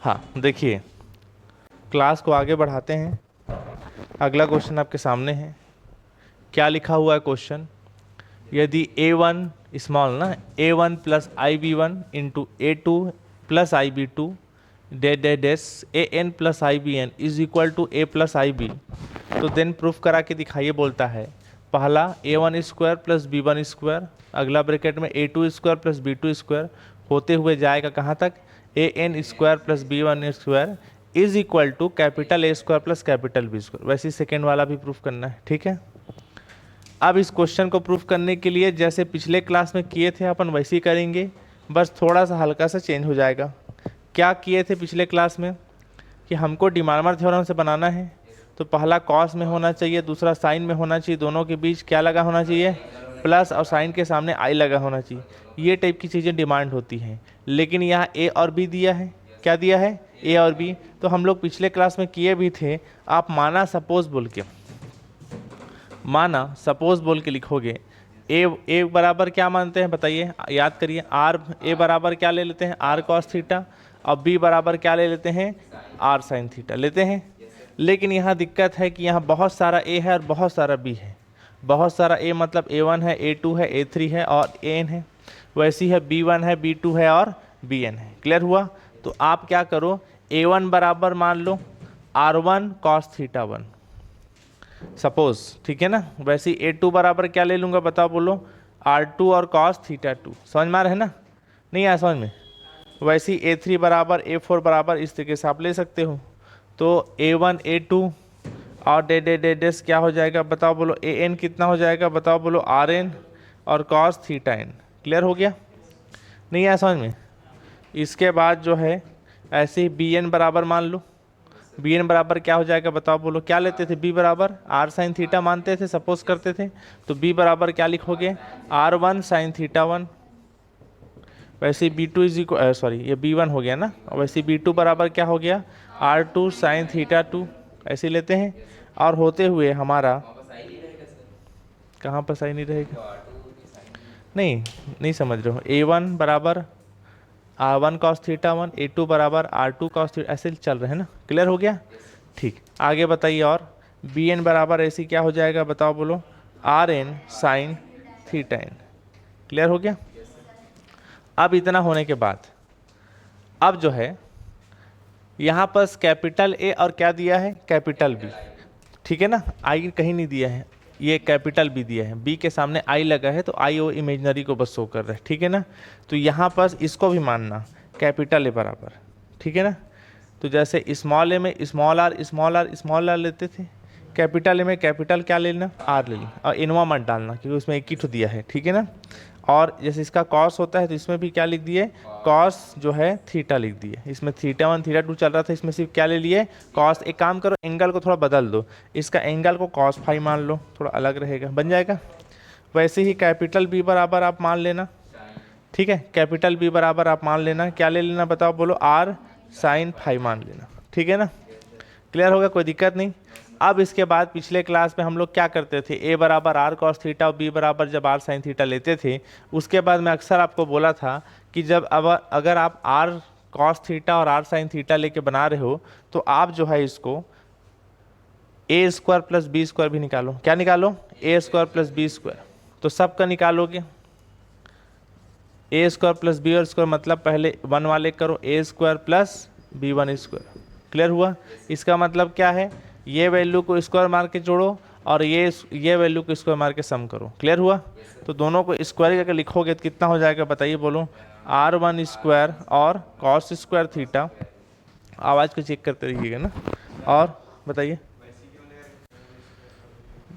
हाँ देखिए, क्लास को आगे बढ़ाते हैं। अगला क्वेश्चन आपके सामने है। क्या लिखा हुआ है क्वेश्चन? यदि a1 स्मॉल ना a1 plus ib1 into a2 plus ib2 dash an plus ibn is equal to a plus ib, तो देन प्रूफ करा के दिखाइए बोलता है। पहला a1 square plus b1 square, अगला ब्रैकेट में a2 square plus b2 square होते हुए जाएगा कहाँ तक? an square plus b1 square is equal to capital A square plus capital B square. वैसे ही सेकेंड वाला भी प्रूफ करना है, ठीक है। अब इस क्वेश्चन को प्रूफ करने के लिए जैसे पिछले क्लास में किए थे अपन वैसे ही करेंगे, बस थोड़ा सा हल्का सा चेंज हो जाएगा। क्या किए थे पिछले क्लास में कि हमको डिमार्मर थ्योरम से बनाना है, तो पहला कॉस में होना चाहिए, दूसरा साइन में होना चाहिए, दोनों के बीच क्या लगा होना चाहिए? प्लस, और साइन के सामने आई लगा होना चाहिए। ये टाइप की चीज़ें डिमांड होती हैं। लेकिन यहाँ ए और बी दिया है। क्या दिया है? ए और बी। तो हम लोग पिछले क्लास में किए भी थे। आप माना सपोज बोल के लिखोगे। ए बराबर क्या मानते हैं बताइए, याद करिए। आर ए बराबर क्या ले लेते हैं? R cos theta. और बी बराबर क्या ले लेते हैं? आर साइन थीटा लेते हैं। लेकिन यहाँ दिक्कत है कि यहाँ बहुत सारा ए है और बहुत सारा बी है। बहुत सारा ए मतलब a1 है, a2 है, a3 है और an है। वैसी है b1 है, b2 है और bn है। क्लियर हुआ? तो आप क्या करो, a1 बराबर मान लो r1 cos थीटा 1 सपोज, ठीक है ना। वैसे a2 बराबर क्या ले लूँगा बताओ, बोलो? r2 और cos थीटा 2। समझ में आ रहा है ना? नहीं आया समझ में? वैसे a3 बराबर a4 बराबर इस तरीके से आप ले सकते हो। तो a1 a2 और डेस क्या हो जाएगा बताओ, बोलो? an कितना हो जाएगा बताओ, बोलो? rn और cos थीटा n। क्लियर हो गया? नहीं आया समझ में? इसके बाद जो है ऐसे ही bn बराबर मान लो। bn बराबर क्या हो जाएगा बताओ, बोलो? क्या लेते थे? b बराबर r साइन थीटा मानते थे, सपोज करते थे। तो b बराबर क्या लिखोगे? r1 sine theta 1। वैसे b2 इज इक्वल, सॉरी ये b1 हो गया ना। और वैसे b2 बराबर क्या हो गया? r2 sine theta 2। ऐसे लेते हैं। और होते हुए हमारा कहाँ पर साइन नहीं रहेगा? नहीं समझ रहे हो। a1 बराबर r1 cos थीटा 1, a2 बराबर r2 cos थीटा, ऐसे चल रहे हैं ना। क्लियर हो गया? ठीक, आगे बताइए। और bn बराबर ऐसी क्या हो जाएगा बताओ, बोलो? rn sine theta n। Clear हो गया? अब इतना होने के बाद अब जो है यहाँ पर कैपिटल ए और क्या दिया है? कैपिटल बी, ठीक है ना। आई कहीं नहीं दिया है, ये कैपिटल बी दिया है। बी के सामने आई लगा है तो आई वो इमेजनरी को बस शो कर रहा है, ठीक है ना। तो यहाँ पर इसको भी मानना कैपिटल ए बराबर, ठीक है ना। तो जैसे स्मॉल ए में स्मॉल आर लेते थे, कैपिटल ए में कैपिटल क्या लेना? आर ले लेना। और इनवा मत डालना क्योंकि उसमें एक ही ठो दिया है, ठीक है ना। और जैसे इसका कॉस होता है तो इसमें भी क्या लिख दिए? कॉस जो है थीटा लिख दिए। इसमें थीटा 1 थीटा 2 चल रहा था, इसमें सिर्फ क्या ले लिए? कॉस। एक काम करो, एंगल को थोड़ा बदल दो, इसका एंगल को कॉस फाई मान लो, थोड़ा अलग रहेगा, बन जाएगा। वैसे ही कैपिटल बी बराबर आप मान लेना, ठीक है। कैपिटल बी बराबर आप मान लेना, क्या ले लेना बताओ, बोलो? आर साइन फाई मान लेना, ठीक है ना। क्लियर होगा? कोई दिक्कत नहीं। अब इसके बाद पिछले क्लास में हम लोग क्या करते थे? ए बराबर आर कॉस थीटा और बी बराबर जब आर साइन थीटा लेते थे, उसके बाद मैं अक्सर आपको बोला था कि जब अगर आप आर कॉस थीटा और आर साइन थीटा लेके बना रहे हो तो आप जो है इसको A square plus B square भी निकालो। क्या निकालो? A square plus B square. तो सबका निकालोगे, A square plus B square मतलब पहले वन वाले करो, A square plus B one square. Clear हुआ? इसका मतलब क्या है? ये वैल्यू को स्क्वायर मार के जोड़ो और ये वैल्यू को स्क्वायर मार के सम करो। क्लियर हुआ? तो दोनों को स्क्वायर करके लिखोगे तो कितना हो जाएगा बताइए, बोलो? r1 स्क्वायर और कॉस स्क्वायर थीटा। आवाज़ को चेक करते रहिएगा ना। और बताइए,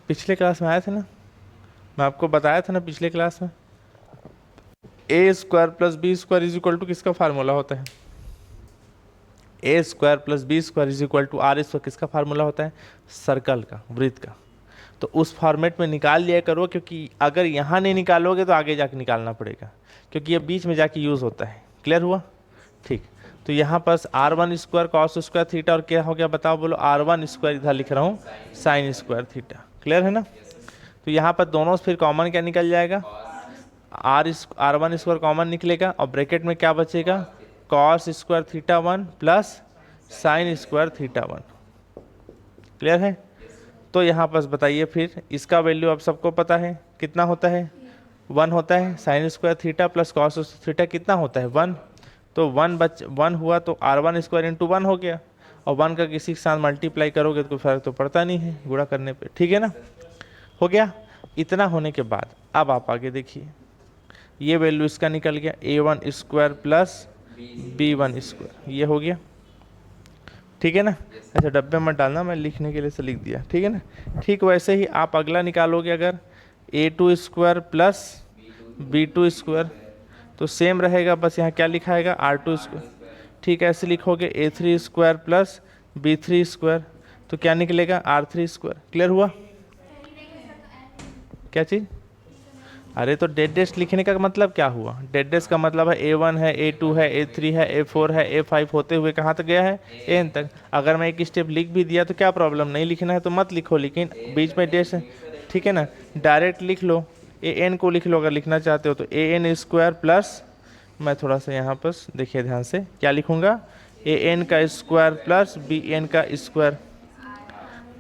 पिछले क्लास में आए थे ना, मैं आपको बताया था ना पिछले क्लास में, A square plus B square is equal to किसका फार्मूला होता है? A square plus B square is equal to R square किसका फार्मूला होता है? सर्कल का, वृत्त का। तो उस फॉर्मेट में निकाल लिया करो, क्योंकि अगर यहाँ नहीं निकालोगे तो आगे जाके निकालना पड़ेगा, क्योंकि ये बीच में जाके यूज़ होता है। क्लियर हुआ? ठीक। तो यहाँ पर r1 square cos square theta और क्या हो गया बताओ, बोलो? r1 स्क्वायर इधर लिख रहा हूँ साइन स्क्वायर थीटा। क्लियर है ना? तो यहाँ पर दोनों फिर कॉमन क्या निकल जाएगा? r1 स्क्वायर कॉमन निकलेगा और ब्रैकेट में क्या बचेगा? Cos square theta 1 plus sine square theta 1। Clear है? तो यहाँ पर बताइए फिर इसका वैल्यू अब सबको पता है कितना होता है, 1 होता है। Sign square theta plus cos theta कितना होता है, 1। तो 1 हुआ तो R1 स्क्वायर इंटू 1 हो गया, और 1 का किसी के साथ मल्टीप्लाई करोगे तो कोई फर्क तो पड़ता नहीं है गुणा करने पे, ठीक है ना। हो गया। इतना होने के बाद अब आप आगे देखिए, ये वैल्यू इसका निकल गया A1 square plus B1 square, ये हो गया, ठीक है ना। अच्छा डब्बे मत डालना, मैं लिखने के लिए से लिख दिया, ठीक है ना। ठीक वैसे ही आप अगला निकालोगे अगर A2 square plus B2 square, तो सेम रहेगा, बस यहाँ क्या लिखाएगा R2 स्क्वायर, ठीक है। ऐसे लिखोगे A3 square plus B3 square, तो क्या निकलेगा R3 स्क्वायर। क्लियर हुआ? क्या चीज़? अरे तो डेड डेस्ट लिखने का मतलब क्या हुआ, डेड डेस्ट का मतलब है A1 है, A2 है, A3 है, A4 है, A5 होते हुए कहाँ तक गया है, N तक। अगर मैं एक स्टेप लिख भी दिया तो क्या प्रॉब्लम, नहीं लिखना है तो मत लिखो, लेकिन बीच में डेस्ट है, ठीक है ना। डायरेक्ट लिख लो, AN को लिख लो अगर लिखना चाहते हो तो AN स्क्वायर प्लस, मैं थोड़ा सा यहाँ पर देखिए ध्यान से क्या लिखूँगा, AN का स्क्वायर प्लस BN का स्क्वायर,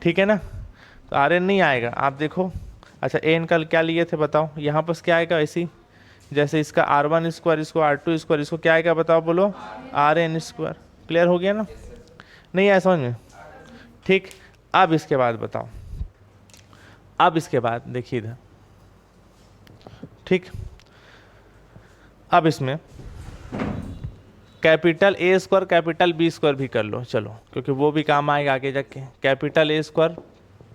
ठीक है ना। तो RN नहीं आएगा, आप देखो। अच्छा एन कल क्या लिए थे बताओ, यहाँ पर क्या आएगा ऐसी, जैसे इसका R1 स्क्वायर, इसको R2 स्क्वायर, इसको क्या आएगा बताओ, बोलो RN स्क्वायर। क्लियर हो गया ना, नहीं आया समझ में? ठीक। अब इसके बाद बताओ, अब इसके बाद देखिए इधर, ठीक। अब इसमें capital A square capital B square भी कर लो, चलो, क्योंकि वो भी काम आएगा आगे जाके। Capital A square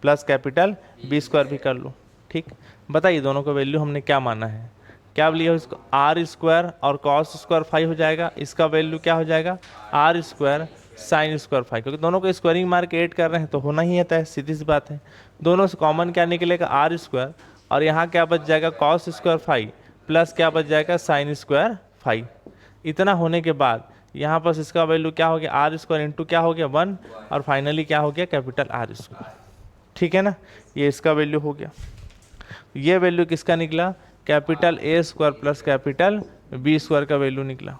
plus capital B square भी कर लो, ठीक। बताइए दोनों का वैल्यू हमने क्या माना है, क्या लिया हो इसको, R स्क्वायर और कॉस स्क्वायर 5 हो जाएगा, इसका वैल्यू क्या हो जाएगा R स्क्वायर साइन स्क्वायर 5, क्योंकि दोनों को स्क्वायरिंग मार के ऐड कर रहे हैं तो होना ही है, सीधी सी बात है। दोनों से कॉमन क्या निकलेगा R स्क्वायर, और यहाँ क्या बच जाएगा कॉस स्क्वायर 5 प्लस क्या बच जाएगा साइन स्क्वायर 5। इतना होने के बाद यहाँ पर इसका वैल्यू क्या हो गया, R स्क्वायर इंटू क्या हो गया 1, और फाइनली क्या हो गया कैपिटल R स्क्वायर, ठीक है ना। ये इसका वैल्यू हो गया। ये वैल्यू किसका निकला, capital A square plus capital B square का वैल्यू निकला,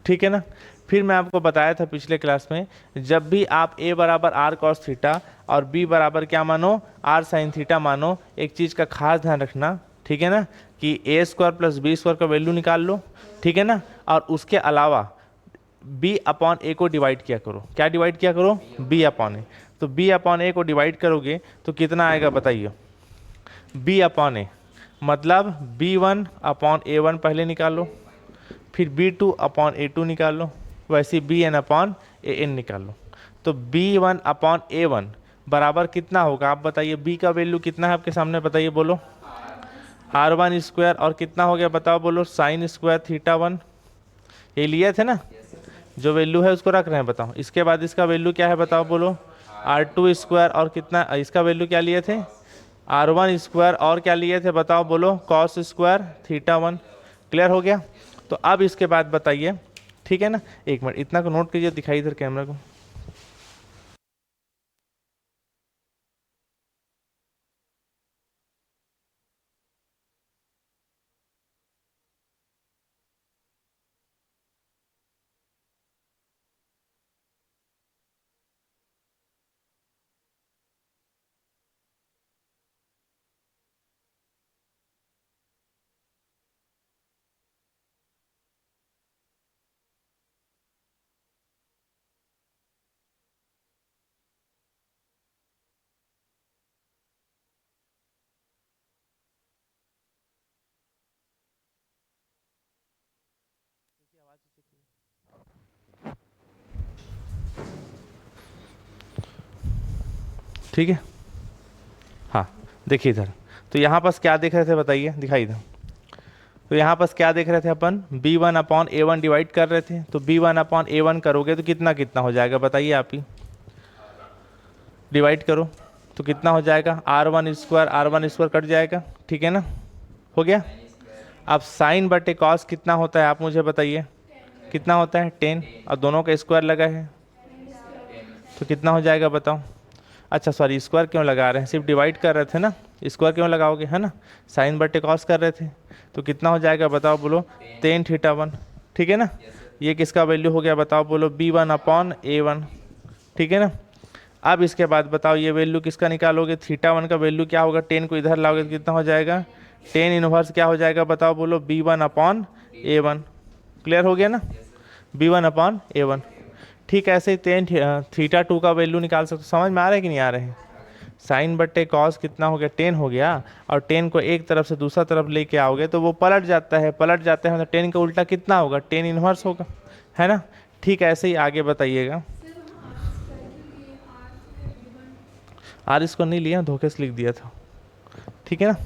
ठीक है ना। फिर मैं आपको बताया था पिछले क्लास में, जब भी आप A बराबर R कॉस थीटा और B बराबर क्या मानो R साइन थीटा मानो, एक चीज़ का खास ध्यान रखना, ठीक है ना, कि A square plus B square का वैल्यू निकाल लो, ठीक है ना। और उसके अलावा B अपॉन A को डिवाइड किया करो, क्या डिवाइड किया करो, B अपॉन A। तो B अपॉन A को डिवाइड करोगे तो कितना आएगा बताइए, B अपॉन A मतलब B1 अपॉन A1 पहले निकालो, फिर B2 अपॉन A2 निकाल लो, वैसे BN अपॉन AN निकाल लो। तो B1 अपॉन A1 बराबर कितना होगा आप बताइए, B का वैल्यू कितना है आपके सामने बताइए, बोलो R1 स्क्वायर, और कितना हो गया बताओ, बोलो साइन स्क्वायर थीटा 1, ये लिए थे ना, जो वैल्यू है उसको रख रहे हैं, बताओ। इसके बाद इसका वैल्यू क्या है बताओ, बोलो R2 स्क्वायर, और कितना इसका वैल्यू क्या लिए थे R1 स्क्वायर, और क्या लिए थे बताओ, बोलो कॉस स्क्वायर थीटा 1। क्लियर हो गया। तो अब इसके बाद बताइए, ठीक है ना, एक मिनट इतना को नोट कीजिए, दिखाई इधर कैमरा को। ठीक है, हाँ देखिए इधर, तो यहाँ पास क्या देख रहे थे बताइए, दिखाई इधर। तो यहाँ पास क्या देख रहे थे अपन, B1 अपॉन A1 डिवाइड कर रहे थे, तो B1 अपॉन A1 करोगे तो कितना कितना हो जाएगा बताइए, आप ही डिवाइड करो तो कितना हो जाएगा, R1 स्क्वायर कट जाएगा, ठीक है ना, हो गया। अब साइन बटे कॉस कितना होता है आप मुझे बताइए, कितना होता है 10, और दोनों का स्क्वायर लगा है तो कितना हो जाएगा बताओ। अच्छा सॉरी, स्क्वायर क्यों लगा रहे हैं, सिर्फ डिवाइड कर रहे थे ना, स्क्वायर क्यों लगाओगे, है ना, साइन बटे कॉस कर रहे थे, तो कितना हो जाएगा बताओ, बोलो टेन थीटा 1, ठीक है ना। ये किसका वैल्यू हो गया बताओ, बोलो B1/A1, ठीक है ना। अब इसके बाद बताओ ये वैल्यू किसका निकालोगे, θ1 का वैल्यू क्या होगा, 10 को इधर लाओगे तो कितना हो जाएगा, 10 इनवर्स क्या हो जाएगा बताओ, बोलो B1/A1। क्लियर हो गया ना, B1/A1। ठीक है, ऐसे ही टेन θ2 का वैल्यू निकाल सकते हो। समझ में आ रहा है कि नहीं आ रहे हैं। साइन बट्टे कॉस कितना हो गया, 10 हो गया, और 10 को एक तरफ से दूसरा तरफ लेके आओगे तो वो पलट जाता है, पलट जाते हैं तो 10 का उल्टा कितना होगा, 10 इनवर्स होगा, है ना। ठीक है, ऐसे ही आगे बताइएगा। आर इसको नहीं लिया, धोखे से लिख दिया था, ठीक है ना,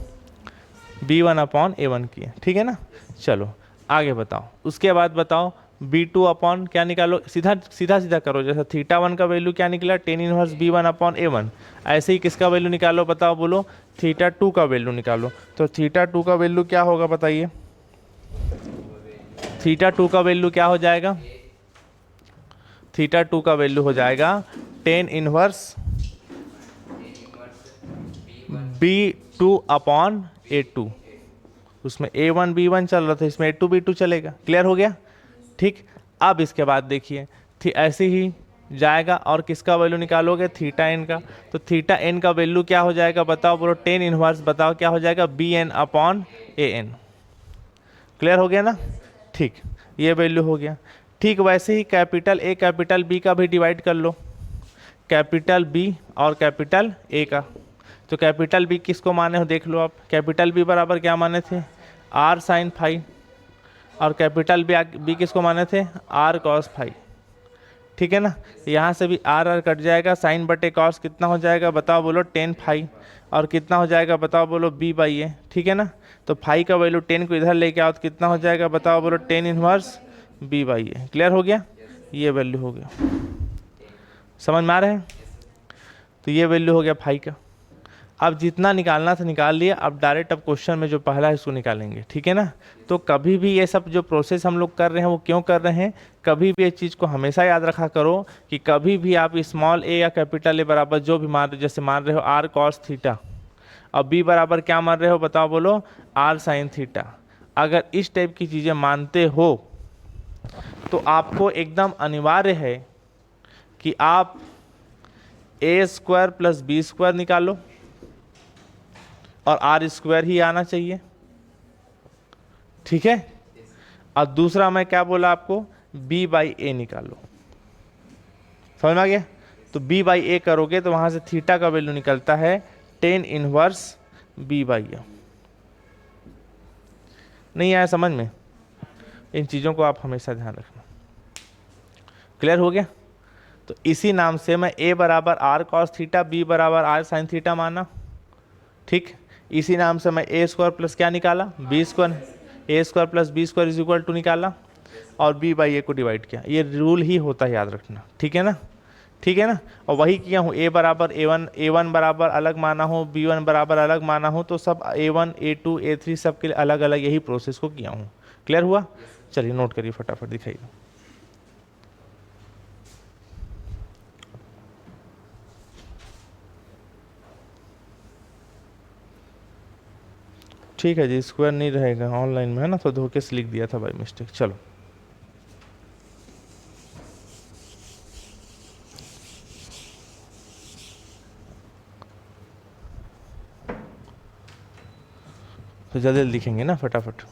B1/A1 की है, ठीक है ना। चलो आगे बताओ, उसके बाद बताओ B2 क्या निकालो, सीधा सीधा सीधा करो, जैसे θ1 का वैल्यू क्या निकला, 10 इनवर्स B1/A1। ऐसे ही किसका वैल्यू निकालो बताओ, बोलो θ2 का वैल्यू निकालो। तो θ2 का वैल्यू क्या होगा बताइए, θ2 का वैल्यू क्या हो जाएगा, θ2 का वैल्यू हो जाएगा 10 इनवर्स B2/A2। उसमें A1 B1 चल रहा था, इसमें A2 B2 चलेगा। क्लियर हो गया, ठीक। अब इसके बाद देखिए ऐसे ही जाएगा, और किसका वैल्यू निकालोगे, θn का। तो θn का वैल्यू क्या हो जाएगा बताओ, बोलो 10 इनवर्स, बताओ क्या हो जाएगा, BN/AN। क्लियर हो गया ना, ठीक, ये वैल्यू हो गया। ठीक, वैसे ही कैपिटल A कैपिटल B का भी डिवाइड कर लो, कैपिटल B और कैपिटल A का। तो कैपिटल B किसको माने हो देख लो आप, कैपिटल B बराबर क्या माने थे, R साइन फाई, और कैपिटल बी किसको माने थे, R कॉस फाई, ठीक है ना। यहाँ से भी आर आर कट जाएगा, साइन बटे कॉस कितना हो जाएगा बताओ, बोलो 10 फाई, और कितना हो जाएगा बताओ, बोलो B/A, ठीक है ना। तो फाई का वैल्यू 10 को इधर लेके आओ तो कितना हो जाएगा बताओ, बोलो 10 इनवर्स B/A। क्लियर हो गया, ये वैल्यू हो गया, समझ में आ रहा है। तो ये वैल्यू हो गया फाई का। अब जितना निकालना था निकाल लिया, अब डायरेक्ट अब क्वेश्चन में जो पहला है उसको निकालेंगे, ठीक है ना। तो कभी भी ये सब जो प्रोसेस हम लोग कर रहे हैं वो क्यों कर रहे हैं, कभी भी इस चीज़ को हमेशा याद रखा करो कि कभी भी आप स्मॉल ए या कैपिटल ए बराबर जो भी मान रहे, जैसे मान रहे हो R cos थीटा, और बी बराबर क्या मान रहे हो बताओ, बोलो R sin थीटा। अगर इस टाइप की चीज़ें मानते हो तो आपको एकदम अनिवार्य है कि आप A² + B² निकालो, और R² ही आना चाहिए, ठीक है। और दूसरा मैं क्या बोला आपको, B/A निकालो, समझ में आ गया। तो B/A करोगे तो वहां से थीटा का वैल्यू निकलता है 10 इनवर्स B/A। नहीं आया समझ में, इन चीज़ों को आप हमेशा ध्यान रखना। क्लियर हो गया। तो इसी नाम से मैं A बराबर R cos थीटा, B बराबर R sin थीटा माना, ठीक। इसी नाम से मैं A² प्लस क्या निकाला, B², A² + B² = निकाला, और B/A को डिवाइड किया। ये रूल ही होता है, याद रखना, ठीक है ना, ठीक है ना। और वही किया हूँ, A बराबर A1 बराबर अलग माना हो, B1 बराबर अलग माना हो, तो सब A1 A2 A3 सब के लिए अलग अलग यही प्रोसेस को किया हूँ। क्लियर हुआ, चलिए नोट करिए फटाफट, दिखाइए। ठीक है जी, स्क्वायर नहीं रहेगा ऑनलाइन में, है ना, तो धोखे से लिख दिया था बाय मिस्टेक। चलो तो जल्दी जल्दी लिखेंगे ना फटाफट।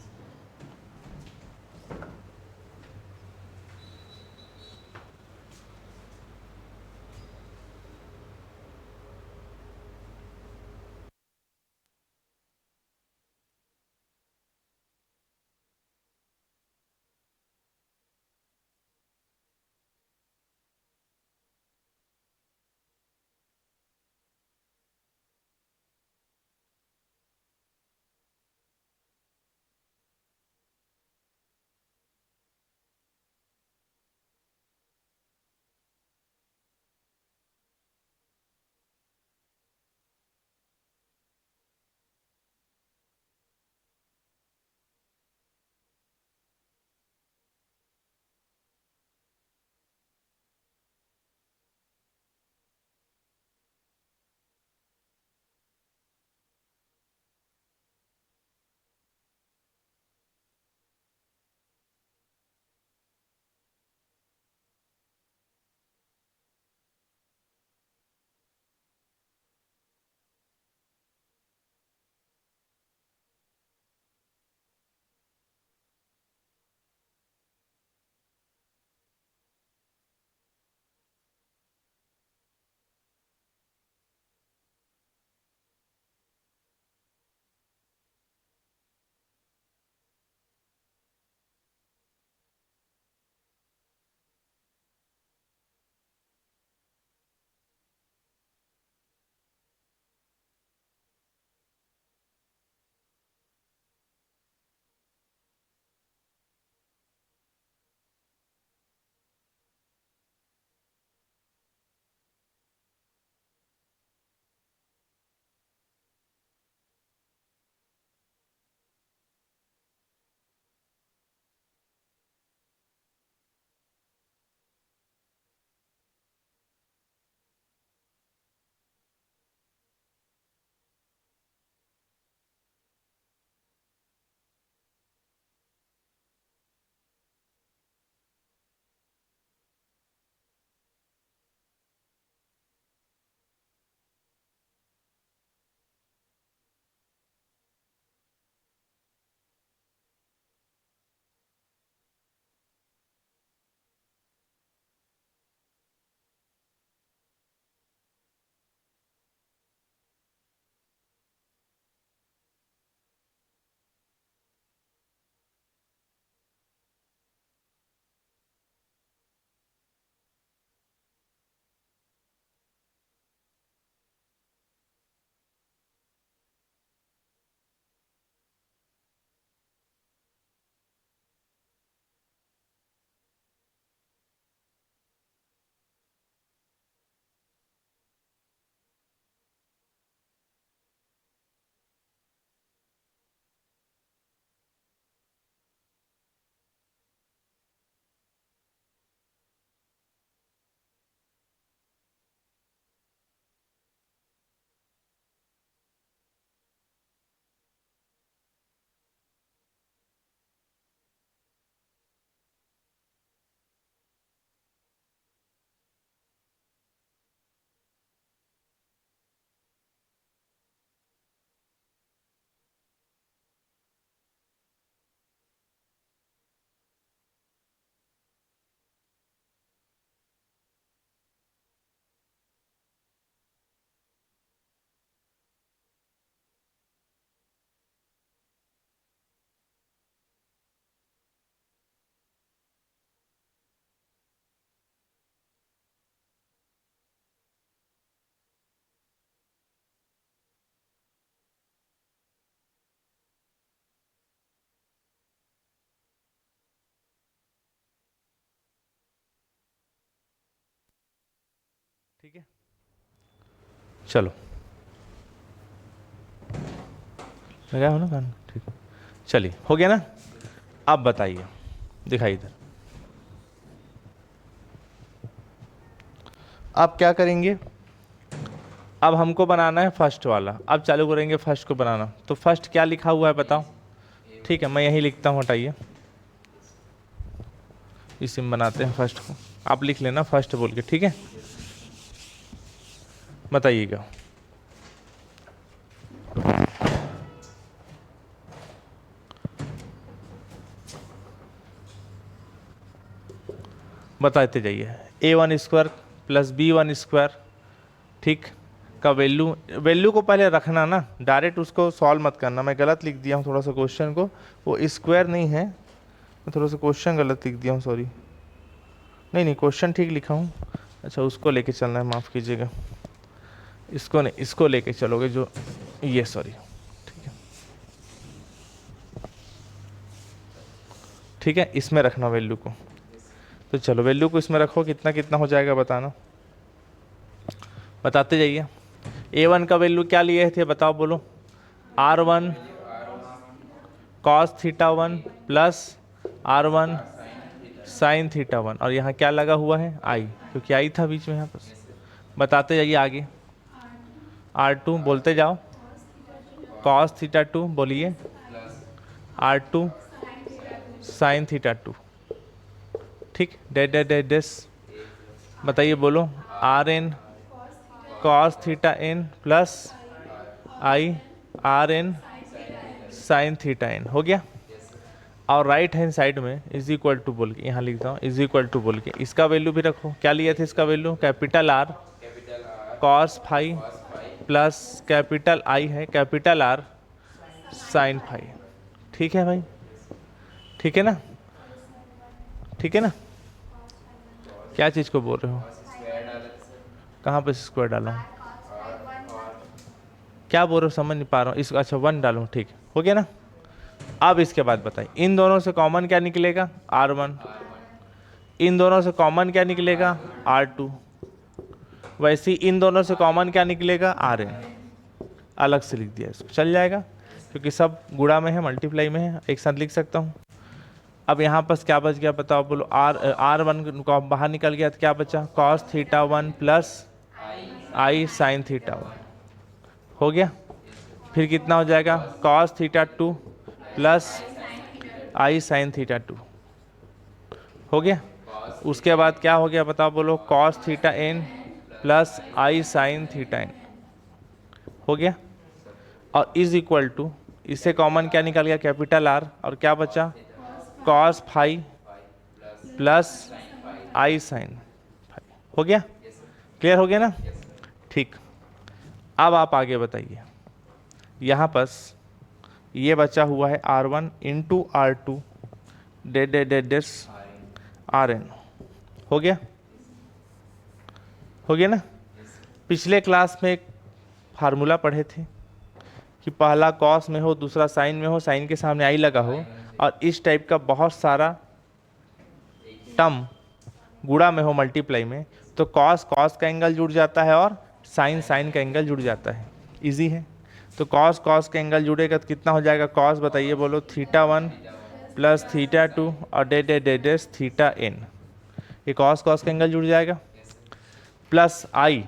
ठीक है, चलो लगा हो ना कान, ठीक, चलिए हो गया ना। अब बताइए, दिखाइए इधर। अब क्या करेंगे, अब हमको बनाना है फर्स्ट वाला। अब चालू करेंगे फर्स्ट को बनाना। तो फर्स्ट क्या लिखा हुआ है बताओ। ठीक है, मैं यही लिखता हूँ, हटाइए, इसी में बनाते हैं फर्स्ट को। आप लिख लेना फर्स्ट बोल के, ठीक है। बताइएगा, बताते जाइए। a1² प्लस b1², ठीक, का वैल्यू, वैल्यू को पहले रखना ना, डायरेक्ट उसको सॉल्व मत करना। मैं गलत लिख दिया हूँ थोड़ा सा क्वेश्चन को, वो स्क्वायर नहीं है, मैं थोड़ा सा क्वेश्चन गलत लिख दिया हूँ, सॉरी। नहीं नहीं, क्वेश्चन ठीक लिखा हूँ। अच्छा, उसको लेके चलना है, माफ़ कीजिएगा, इसको नहीं, इसको लेके चलोगे जो ये, सॉरी, ठीक है, ठीक है, इसमें रखना वैल्यू को। तो चलो वैल्यू को इसमें रखो, कितना कितना हो जाएगा बताना, बताते जाइए। a1 का वैल्यू क्या लिए थे बताओ, बोलो। r1 cos θ1 plus r1 sin θ1, और यहाँ क्या लगा हुआ है, i, क्योंकि i था बीच में यहाँ पर। बताते जाइए आगे। r2 बोलते जाओ, cos θ2 बोलिए, r2 sin θ2, ठीक, डे डे डे डेस, बताइए, बोलो। rn cos θn plus i rn sin θn, हो गया। और राइट हैंड साइड में इज इक्वल टू बोल के यहाँ लिखता हूँ, इज इक्वल टू बोल के इसका वैल्यू भी रखो। क्या लिया था इसका value, capital R cos phi plus capital I है कैपिटल R साइन फाई। ठीक है भाई, ठीक है ना, ठीक है ना। क्या चीज़ को बोल रहे हो, कहाँ पे स्क्वायर डाला हूँ, क्या बोल रहे हो, समझ नहीं पा रहा हूँ इसको। अच्छा 1 डालूँ, ठीक, हो गया ना। अब इसके बाद बताइए, इन दोनों से कॉमन क्या निकलेगा, R1, इन दोनों से कॉमन क्या निकलेगा, R2, वैसे ही इन दोनों से कॉमन क्या निकलेगा, Rn। अलग से लिख दिया, इसको चल जाएगा क्योंकि सब गुणा में है, मल्टीप्लाई में है, एक साथ लिख सकता हूँ। अब यहाँ पर क्या बच गया बताओ, बोलो। R1 बाहर निकल गया तो क्या बचा, cos θ1 प्लस I sin θ1, हो गया। फिर कितना हो जाएगा, cos θ2 प्लस I sin θ2, हो गया। उसके बाद क्या हो गया बताओ, बोलो, cos θn plus I sin θn, हो गया। और इज इक्वल टू, इससे कॉमन क्या निकल गया, कैपिटल R, और क्या बचा, cos phi plus I sin phi, हो गया। क्लियर हो गया ना, ठीक। अब आप आगे बताइए, यहाँ पर ये बचा हुआ है R1 इंटू R2 डे डे डे डेस Rn, हो गया, हो गया ना। पिछले क्लास में एक फार्मूला पढ़े थे कि पहला कॉस में हो, दूसरा साइन में हो, साइन के सामने आई लगा हो, और इस टाइप का बहुत सारा टर्म गुणा में हो, मल्टीप्लाई में, तो कॉस कॉस का एंगल जुड़ जाता है और साइन साइन का एंगल जुड़ जाता है, इजी है। तो कॉस कॉस का एंगल जुड़ेगा तो कितना हो जाएगा, कॉस बताइए, बोलो, θ1 प्लस θ2 और डे डे डे डेस θn, ये कॉस कॉस का एंगल जुड़ जाएगा, प्लस I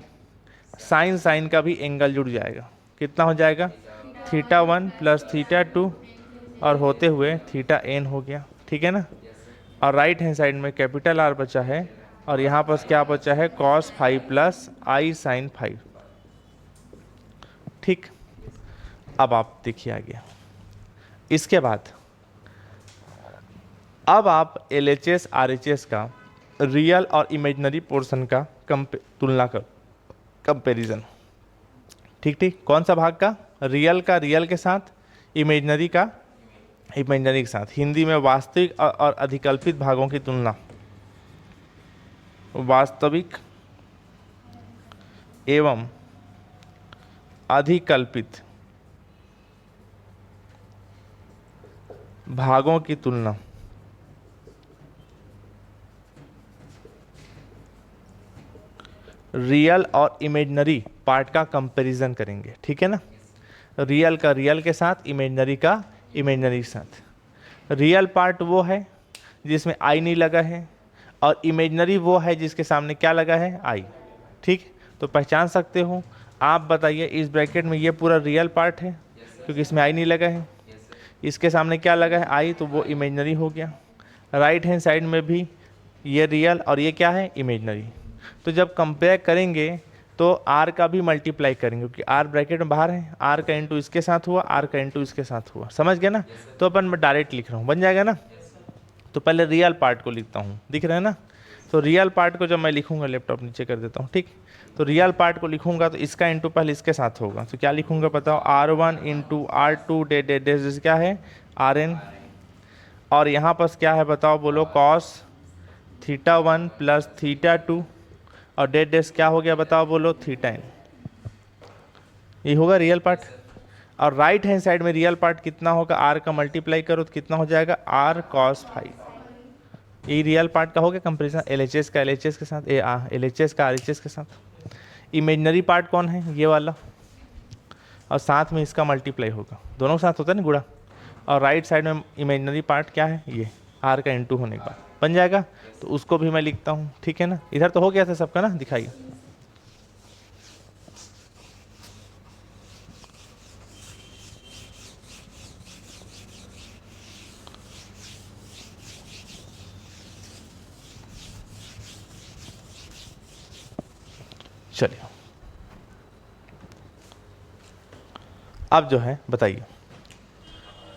साइन साइन का भी एंगल जुड़ जाएगा, कितना हो जाएगा, θ1 प्लस θ2 और होते हुए θn, हो गया, ठीक है ना। और राइट हैंड साइड में कैपिटल R बचा है, और यहाँ पर क्या बचा है, cos five plus I sine five, ठीक। अब आप देखिए आगे, इसके बाद अब आप LHS RHS का रियल और इमेजिनरी पोर्शन का तुलना कर, कंपेरिजन, ठीक ठीक। कौन सा भाग का, रियल का रियल के साथ, इमेजिनरी का इमेजिनरी के साथ। हिंदी में वास्तविक और अधिकल्पित भागों की तुलना, वास्तविक एवं अधिकल्पित भागों की तुलना, रियल और इमेजनरी पार्ट का कंपैरिजन करेंगे, ठीक है ना। रियल का रियल के साथ, इमेजनरी का इमेजनरी के साथ। रियल पार्ट वो है जिसमें आई नहीं लगा है, और इमेजनरी वो है जिसके सामने क्या लगा है, आई। ठीक, तो पहचान सकते हो। आप बताइए, इस ब्रैकेट में ये पूरा रियल पार्ट है क्योंकि इसमें आई नहीं लगा है, इसके सामने क्या लगा है, आई, तो वो इमेजनरी हो गया। राइट हैंड साइड में भी ये रियल और ये क्या है, इमेजनरी। तो जब कंपेयर करेंगे तो आर का भी मल्टीप्लाई करेंगे क्योंकि आर ब्रैकेट में बाहर है, आर का इंटू इसके साथ हुआ, आर का इंटू इसके साथ हुआ, समझ गए ना। तो अपन मैं डायरेक्ट लिख रहा हूँ, बन जाएगा ना। तो पहले रियल पार्ट को लिखता हूँ, दिख रहा है ना। तो रियल पार्ट को जब मैं लिखूंगा, लैपटॉप नीचे कर देता हूँ, ठीक। तो रियल पार्ट को लिखूंगा तो इसका इंटू पहले इसके साथ होगा, तो क्या लिखूंगा बताओ, R1 इंटू R2 डेज क्या है, RN। और यहाँ पर क्या है बताओ, बोलो, cos θ1 प्लस θ2, और डेज क्या हो गया बताओ, बोलो, θn। ये होगा रियल पार्ट। और राइट हैंड साइड में रियल पार्ट कितना होगा, आर का मल्टीप्लाई करो तो कितना हो जाएगा, r cos फाइव। ये रियल पार्ट का हो गया कंपेरिजन, LHS का LHS के साथ, LHS का RHS के साथ। इमेजनरी पार्ट कौन है, ये वाला, और साथ में इसका मल्टीप्लाई होगा, दोनों के साथ होता है ना गुणा। और राइट साइड में इमेजनरी पार्ट क्या है, ये आर का इंटू होने के बाद बन जाएगा। तो उसको भी मैं लिखता हूँ, ठीक है ना। इधर तो हो गया था सबका ना, दिखाइए। चलिए अब जो है बताइए,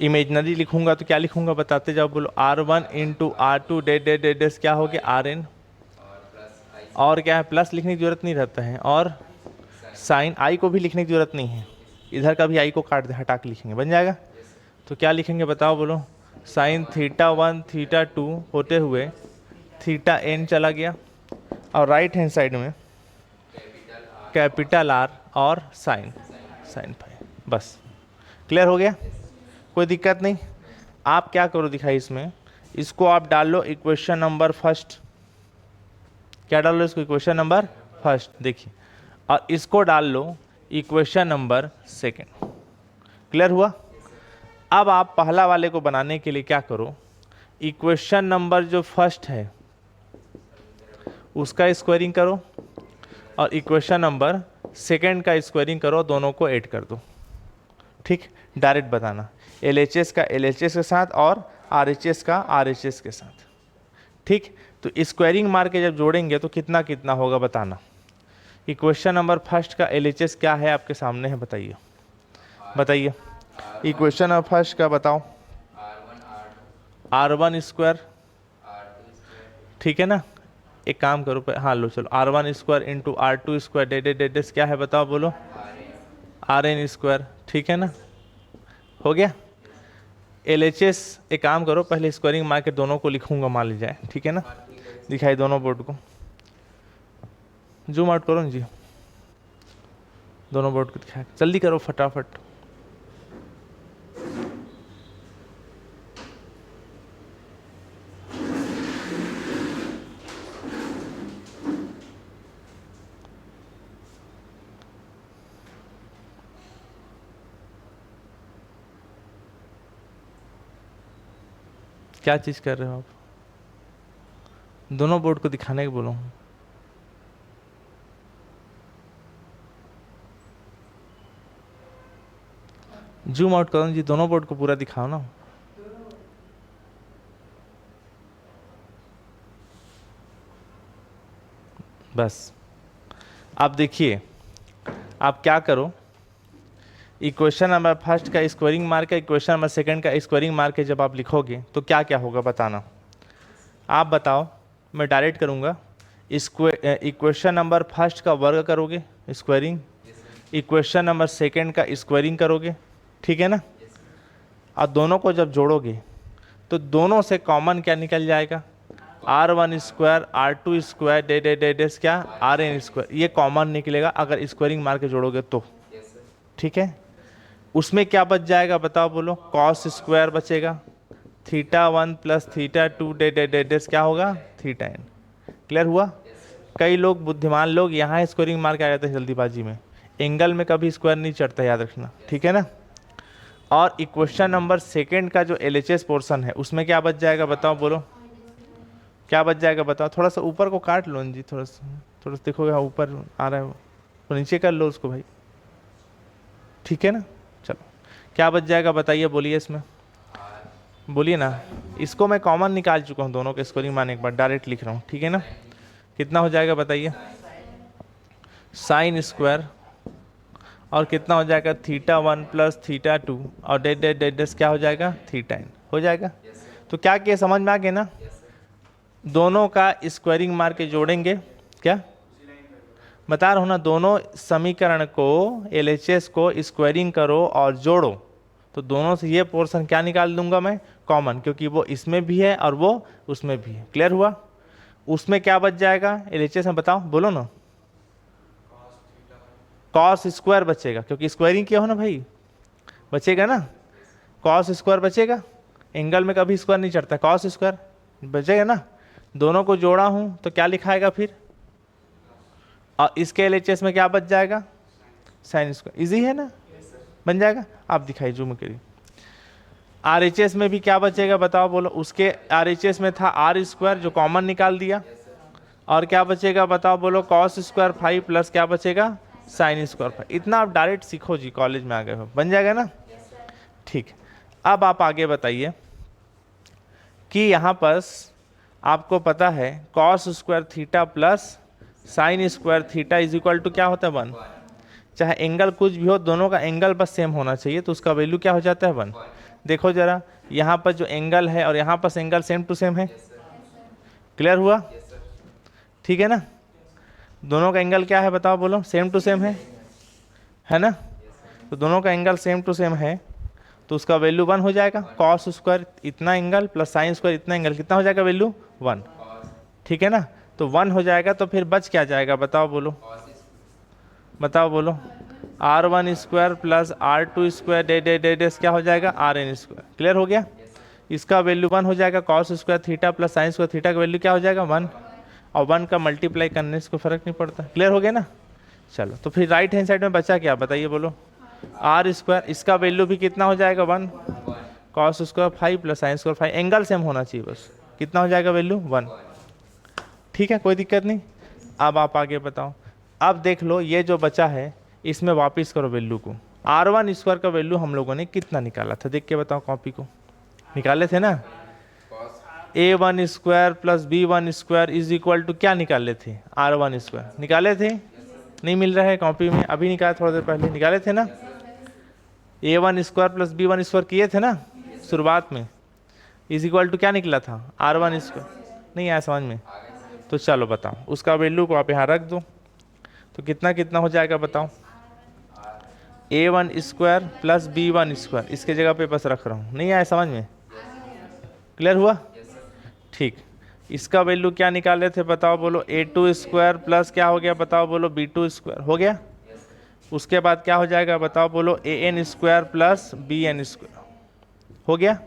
इमेजनरी लिखूंगा तो क्या लिखूंगा बताते जाओ, बोलो, R1 इंटू R2 डेज क्या हो गया, RN। और क्या है, प्लस लिखने की जरूरत नहीं रहता है, और साइन आई को भी लिखने की जरूरत नहीं है, इधर का भी आई को काट दे, हटा के लिखेंगे, बन जाएगा। तो क्या लिखेंगे बताओ, बोलो, साइन θ1 θ2 होते हुए θn चला गया, और राइट हैंड साइड में कैपिटल R और साइन फाइव। बस क्लियर हो गया, कोई दिक्कत नहीं। आप क्या करो दिखाई, इसमें इसको आप डाल लो इक्वेशन नंबर फर्स्ट। क्या डाल लो इसको, इक्वेशन नंबर फर्स्ट, देखिए, और इसको डाल लो इक्वेशन नंबर सेकंड। क्लियर हुआ। अब आप पहला वाले को बनाने के लिए क्या करो, इक्वेशन नंबर जो फर्स्ट है उसका स्क्वायरिंग करो, और इक्वेशन नंबर सेकंड का स्क्वायरिंग करो, दोनों को ऐड कर दो। ठीक, डायरेक्ट बताना, LHS का LHS के साथ और RHS का RHS के साथ। ठीक, तो स्क्वायरिंग मार के जब जोड़ेंगे तो कितना कितना होगा बताना। इक्वेशन नंबर फर्स्ट का LHS क्या है आपके सामने है, बताइए बताइए। इक्वेशन नंबर फर्स्ट का बताओ, R1 स्क्वायर, ठीक है ना। एक काम करो, हाँ लो चलो, R1 square into R2 square डेडेस क्या है बताओ, बोलो, RN स्क्वायर, ठीक है ना, हो गया। LHS एक काम करो, पहले स्क्वायरिंग मार के दोनों को लिखूंगा, मान ली जाए, ठीक है ना। दिखाई दोनों बोर्ड को, जूम आउट करो ना जी, दोनों बोर्ड को दिखाए, जल्दी करो फटाफट। क्या चीज़ कर रहे हो आप, दोनों बोर्ड को दिखाने के बोलो। जूम आउट करो जी, दोनों बोर्ड को पूरा दिखाओ ना। बस आप देखिए, आप क्या करो, इक्वेशन नंबर फर्स्ट का स्क्वायरिंग मार के, इक्वेशन नंबर सेकंड का स्क्वायरिंग मार के जब आप लिखोगे तो क्या क्या होगा बताना। आप बताओ, मैं डायरेक्ट करूँगा। इक्वेशन नंबर फर्स्ट का वर्ग करोगे स्क्वायरिंग, इक्वेशन नंबर सेकंड का स्क्वायरिंग करोगे, ठीक है ना। और दोनों को जब जोड़ोगे तो दोनों से कॉमन क्या निकल जाएगा, R1 स्क्वायर R2 स्क्वायर डेडेस क्या, RN स्क्वायर, ये कॉमन निकलेगा अगर स्क्वायरिंग मार के जोड़ोगे तो, ठीक है। उसमें क्या बच जाएगा बताओ, बोलो, कॉस स्क्वायर बचेगा, θ1 प्लस θ2 डेडेस क्या होगा, θn। क्लियर हुआ। कई लोग बुद्धिमान लोग यहाँ स्क्वायरिंग मार के आ जाते हैं जल्दीबाजी में, एंगल में कभी स्क्वायर नहीं चढ़ता, याद रखना, ठीक है ना। और इक्वेशन नंबर सेकंड का जो LHS पोर्शन है उसमें क्या बच जाएगा बताओ, बोलो क्या बच जाएगा बताओ। थोड़ा सा ऊपर को काट लो जी, थोड़ा सा देखोगे, हाँ ऊपर आ रहा है वो, तो नीचे कर लो उसको भाई, ठीक है ना। चलो क्या बच जाएगा बताइए, बोलिए इसमें, बोलिए ना। इसको मैं कॉमन निकाल चुका हूँ दोनों के स्क्वायरिंग मान, एक बार डायरेक्ट लिख रहा हूँ, ठीक है ना। कितना हो जाएगा बताइए, साइन स्क्वायर, और कितना हो जाएगा θ1 प्लस θ2, और डेट क्या हो जाएगा, θn हो जाएगा। तो क्या किया, समझ में आ गया ना। दोनों का स्क्वायरिंग मार के जोड़ेंगे, क्या बता रहा हूँ ना, दोनों समीकरण को LHS को स्क्वायरिंग करो और जोड़ो, तो दोनों से ये पोर्शन क्या निकाल दूंगा मैं, कॉमन, क्योंकि वो इसमें भी है और वो उसमें भी है। क्लियर हुआ। उसमें क्या बच जाएगा LHS में, बताओ, बोलो ना। कॉस स्क्वायर बचेगा, क्योंकि स्क्वायरिंग किया हो ना भाई, बचेगा ना, कॉस स्क्वायर बचेगा, एंगल में कभी स्क्वायर नहीं चढ़ता, कॉस स्क्वायर बचेगा ना। दोनों को जोड़ा हूं तो क्या लिखाएगा फिर, और इसके LHS में क्या बच जाएगा, साइन स्क्वायर। इजी है ना, बन जाएगा। आप दिखाइए, जूम करिए। RHS में भी क्या बचेगा बताओ, बोलो। उसके RHS में था आर स्क्वायर जो कॉमन निकाल दिया, और क्या बचेगा बताओ, बोलो, कॉस स्क्वायर 5 प्लस क्या बचेगा, साइन स्क्वायर 5। इतना आप डायरेक्ट सीखो जी, कॉलेज में आ गए हो, बन जाएगा ना, ठीक। अब आप आगे बताइए कि यहाँ पर आपको पता है cos square theta plus sine square theta is equal to क्या होता है, 1। चाहे एंगल कुछ भी हो, दोनों का एंगल बस सेम होना चाहिए, तो उसका वैल्यू क्या हो जाता है, 1। देखो जरा, यहाँ पर जो एंगल है और यहाँ पर एंगल सेम टू सेम है, क्लियर हुआ, ठीक है ना। दोनों का एंगल क्या है बताओ, बोलो, सेम टू सेम है ना। तो दोनों का एंगल सेम टू सेम है, तो उसका वैल्यू 1 हो जाएगा। कॉस स्क्वायर इतना एंगल प्लस साइन स्क्वायर इतना एंगल, कितना हो जाएगा वैल्यू, 1, ठीक है ना। तो 1 हो जाएगा, तो फिर बच क्या जाएगा बताओ, बोलो, बताओ, बोलो। R1 square plus R2 square डेस क्या हो जाएगा, RN स्क्वायर। क्लियर हो गया। इसका वैल्यू 1 हो जाएगा, cos square theta plus sine square theta का वैल्यू क्या हो जाएगा, 1, और 1 का मल्टीप्लाई करने से कोई फर्क नहीं पड़ता। क्लियर हो गया ना। चलो, तो फिर राइट हैंड साइड में बचा क्या बताइए, बोलो, R स्क्वायर, इसका वैल्यू भी कितना हो जाएगा, 1, cos square 5 plus sine square 5, angle same होना चाहिए बस, कितना हो जाएगा वैल्यू, 1, ठीक है, कोई दिक्कत नहीं। अब आप आगे बताओ। अब देख लो, ये जो बचा है इसमें वापस करो वैल्यू को। R1 स्क्वायर का वैल्यू हम लोगों ने कितना निकाला था, देख के बताओ, कॉपी को निकाले थे ना। A1 square plus B1 square is equal to क्या निकाले थे, R1 स्क्वायर निकाले थे, नहीं मिल रहा है कॉपी में, अभी निकाला, थोड़ा देर पहले निकाले थे ना। A1 square plus B1 square किए थे ना शुरुआत में, इज इक्वल टू क्या निकला था, R1 स्क्वायर। नहीं आया समझ में, तो चलो बताओ, उसका वैल्यू को आप यहाँ रख दो, तो कितना कितना हो जाएगा बताओ, A1 square plus B1 square, इसके जगह पे बस रख रहा हूँ, नहीं आया समझ में, क्लियर हुआ, ठीक। इसका वैल्यू क्या निकाले थे बताओ, बोलो, A2 स्क्वायर प्लस क्या हो गया बताओ, बोलो, B2 स्क्वायर हो गया। उसके बाद क्या हो जाएगा बताओ, बोलो, AN square plus BN square हो गया।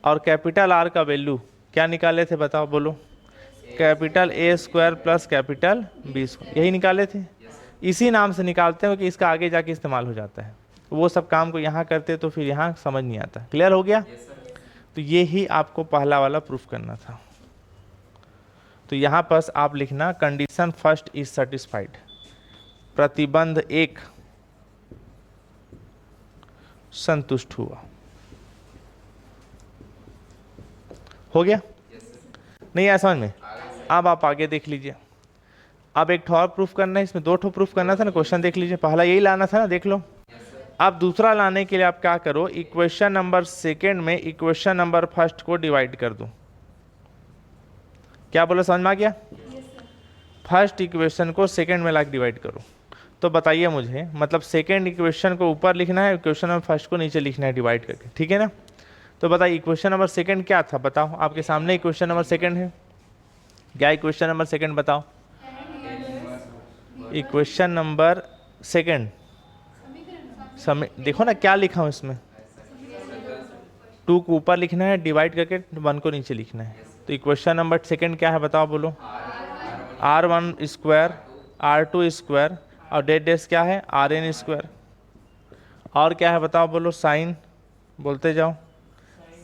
और कैपिटल R का वैल्यू क्या निकाले थे बताओ, बोलो, capital A square plus capital B square, यही निकाले थे। इसी नाम से निकालते हैं कि इसका आगे जाके इस्तेमाल हो जाता है, वो सब काम को यहाँ करते तो फिर यहाँ समझ नहीं आता। क्लियर हो गया। तो ये ही आपको पहला वाला प्रूफ करना था। तो यहाँ पर आप लिखना, कंडीशन फर्स्ट इज सेटिस्फाइड, प्रतिबंध 1 संतुष्ट हुआ, हो गया, नहीं आया समझ में। अब आप आगे देख लीजिए। अब एक और प्रूफ करना है, इसमें 2 ठो प्रूफ करना था ना, क्वेश्चन देख लीजिए, पहला यही लाना था ना, देख लो। अब दूसरा लाने के लिए आप क्या करो, इक्वेशन नंबर सेकंड में इक्वेशन नंबर फर्स्ट को डिवाइड कर दो। क्या बोलो, समझ में आ गया। फर्स्ट इक्वेशन को सेकंड में लाके डिवाइड करो। तो बताइए मुझे, मतलब सेकंड इक्वेशन को ऊपर लिखना है, इक्वेशन नंबर फर्स्ट को नीचे लिखना है डिवाइड करके, ठीक है ना। तो बताइए इक्वेशन नंबर सेकंड क्या था, बताओ, आपके सामने इक्वेशन नंबर सेकंड है, क्या इक्वेशन नंबर सेकंड बताओ। इक्वेशन नंबर सेकंड देखो ना क्या लिखा हूँ इसमें, 2 को ऊपर लिखना है डिवाइड करके, 1 को नीचे लिखना है। तो इक्वेशन नंबर सेकंड क्या है बताओ, बोलो, R1 स्क्वायर, R2 स्क्वायर, और डेट डेज क्या है Rn स्क्वायर। और क्या है बताओ, बोलो साइन, बोलते जाओ,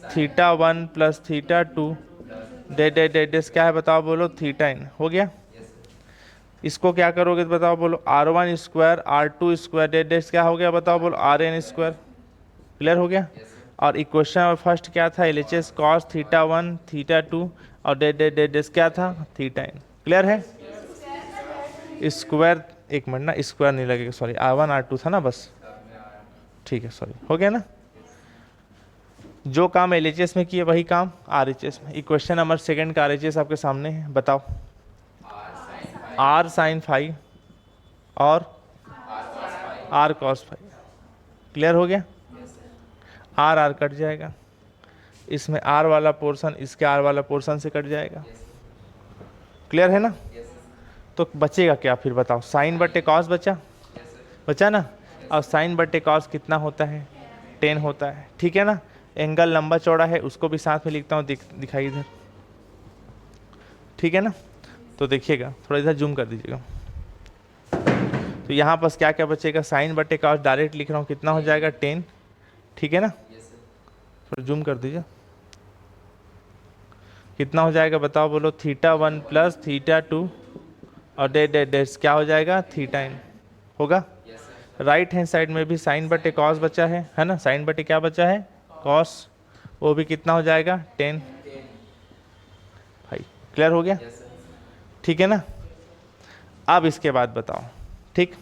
θ1 प्लस θ2, डेट डेट डेट डेज क्या है बताओ, बोलो θn। हो गया। इसको क्या करोगे तो बताओ, बोलो R1 square, R2 square, date डेज क्या हो गया बताओ, बोलो Rn स्क्वायर। क्लियर हो गया। और इक्वेशन में फर्स्ट क्या था, LHS कॉस θ1 θ2, और डेट डेट डेट डेज क्या था θn। क्लियर है। स्क्वायर, एक मिनट ना, स्क्वायर नहीं लगेगा, सॉरी, R1 R2 था ना बस, ठीक है, सॉरी, हो गया ना। जो काम LHS में किए वही काम RHS में। इक्वेशन नंबर सेकंड का RHS आपके सामने है, बताओ। R साइन फाइव और R कॉस फाइव। क्लियर हो गया। R R कट जाएगा, इसमें R वाला पोर्शन इसके R वाला पोर्शन से कट जाएगा। क्लियर है ना। तो बचेगा क्या फिर बताओ, साइन बटे कॉस बचा, बचा ना। और साइन बटे कॉस कितना होता है, 10 होता है, ठीक है ना। एंगल लंबा चौड़ा है, उसको भी साथ में लिखता हूँ, दिखाई इधर, ठीक है ना। तो देखिएगा, थोड़ा इधर जूम कर दीजिएगा। तो यहाँ पर क्या क्या बचेगा, साइन बटे कॉस डायरेक्ट लिख रहा हूँ, कितना हो जाएगा 10, ठीक है ना। थोड़ा जूम कर दीजिए, कितना हो जाएगा बताओ, बोलो θ1 प्लस θ2, और डेट डेट डेट क्या हो जाएगा θn होगा। राइट हैंड साइड में भी साइन बटे कॉस बचा है ना, साइन बटे क्या बचा है कॉस, वो भी कितना हो जाएगा 10। भाई क्लियर हो गया, ठीक है ना। अब इसके बाद बताओ, ठीक।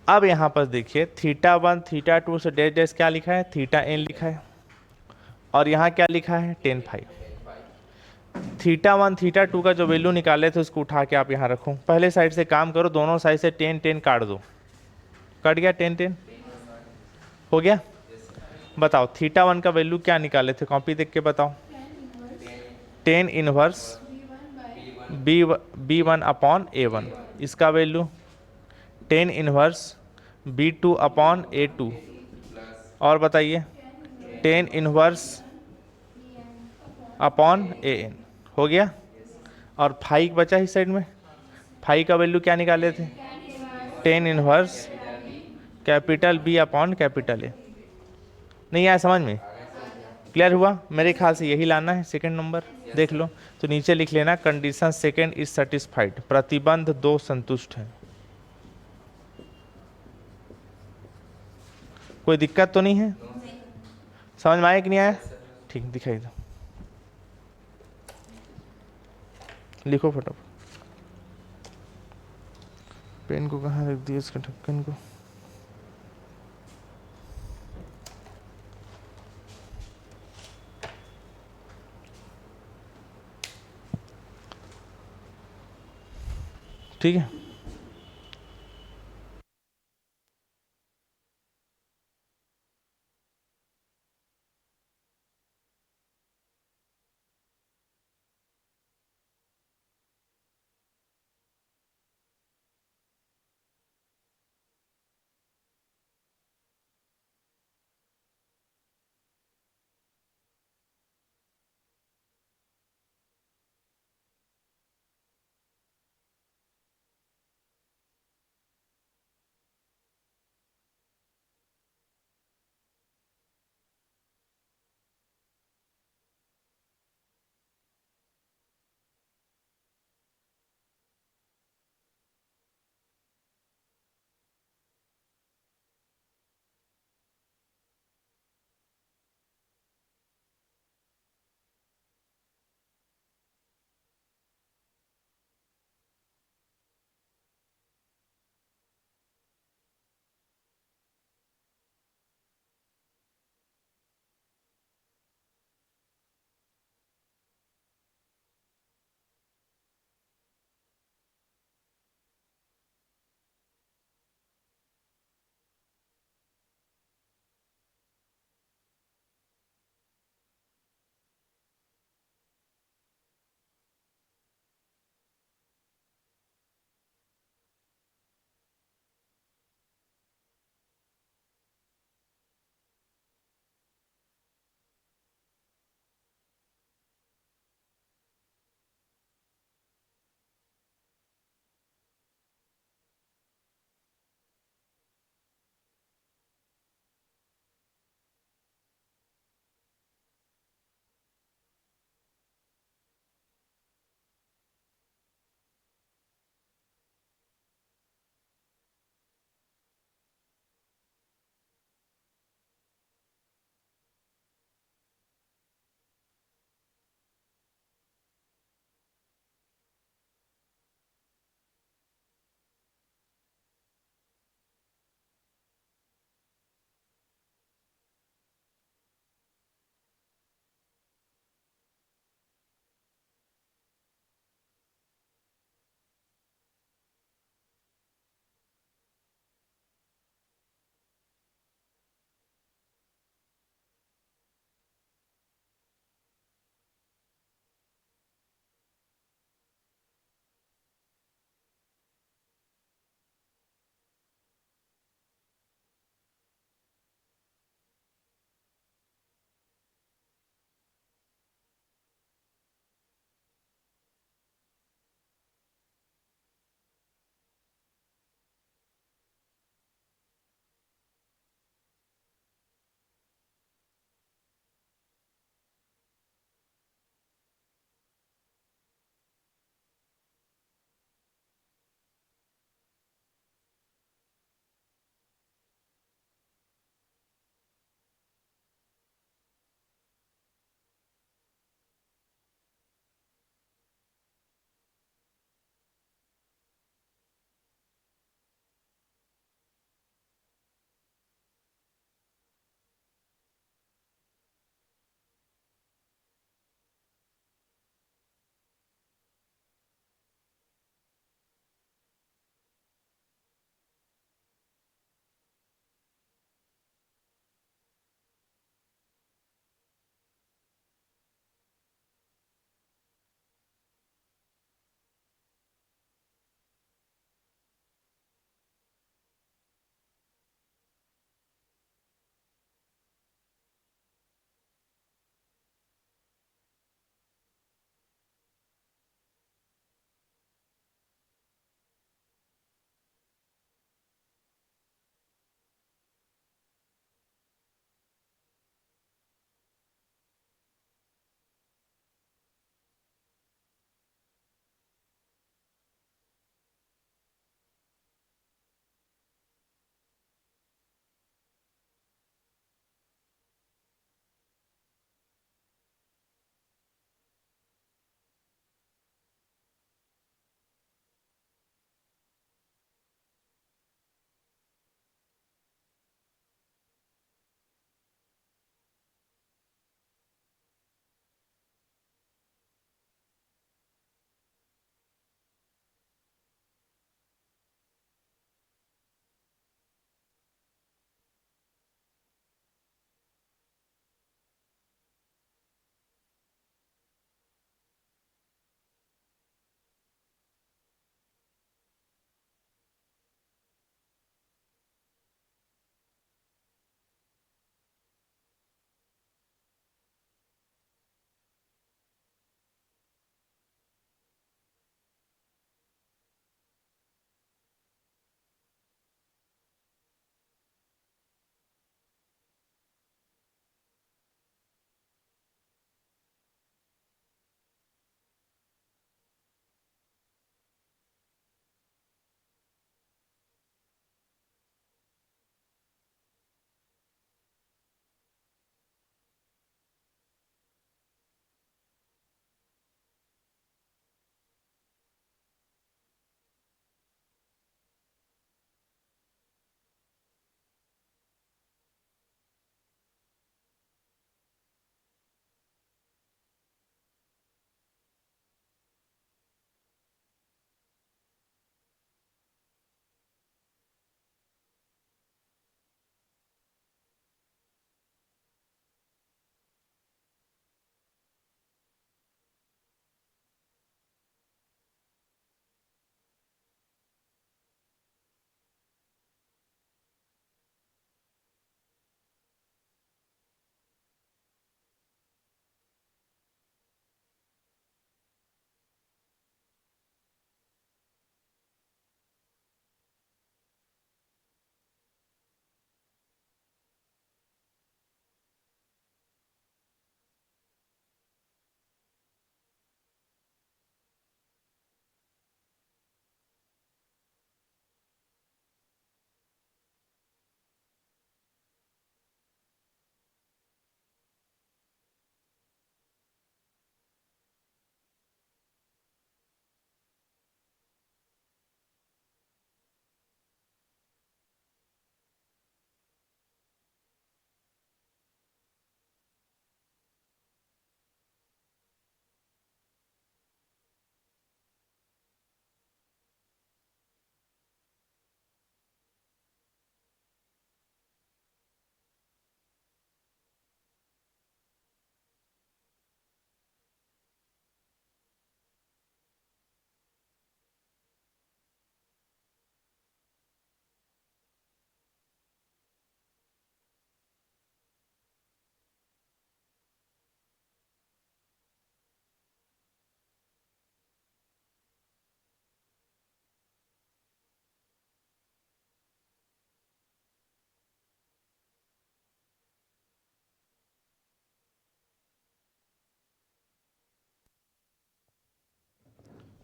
अब यहाँ पर देखिए θ1 θ2 से डेट डेट क्या लिखा है θn लिखा है, और यहाँ क्या लिखा है 10 फाइव। θ1 θ2 का जो वैल्यू निकाले थे उसको उठा के आप यहाँ रखो, पहले साइड से काम करो, दोनों साइड से 10 10 काट दो, कट गया 10 10, हो गया। बताओ θ1 का वैल्यू क्या निकाले थे, कॉपी देख के बताओ। 10 इनवर्स B1/A1, इसका वैल्यू 10 इनवर्स B2/A2, और बताइए 10 इनवर्स/AN, हो गया। और फाइव बचा इस साइड में, फाइव का वैल्यू क्या निकाले थे 10 इनवर्स B/A। नहीं आया समझ में, क्लियर हुआ। मेरे ख्याल से यही लाना है सेकंड नंबर, देख लो। तो नीचे लिख लेना, कंडीशन सेकंड इज सेटिस्फाइड, प्रतिबंध 2 संतुष्ट है। कोई दिक्कत तो नहीं है, समझ में आया कि नहीं आया, ठीक, दिखाई दो, लिखो फटाफट। पेन को कहाँ रख दिया, इसका ढक्कन को। ठीक है।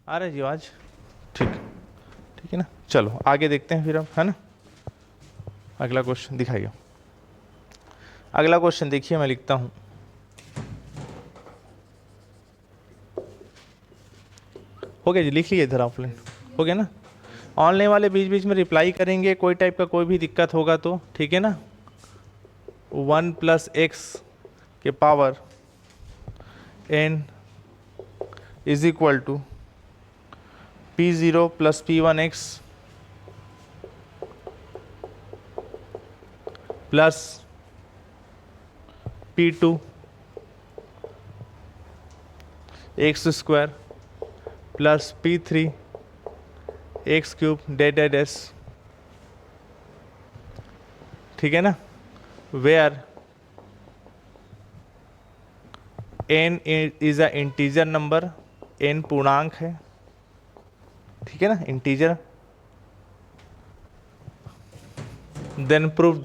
आ रहा है जी आवाज? ठीक, ठीक है ना। चलो आगे देखते हैं फिर अब, है ना। अगला क्वेश्चन दिखाइए। अगला क्वेश्चन देखिए, मैं लिखता हूं। हो गया जी, लिख लीजिए इधर ऑफलाइन, हो गया ना। ऑनलाइन वाले बीच बीच में रिप्लाई करेंगे, कोई टाइप का कोई भी दिक्कत होगा तो, ठीक है ना। 1 + x के power n is equal to P0 + P1x plus P2 x² plus P3 x³ डेड एस, ठीक है ना। Where n is a integer number, n पूर्णांक है, ठीक है ना, integer. Then prove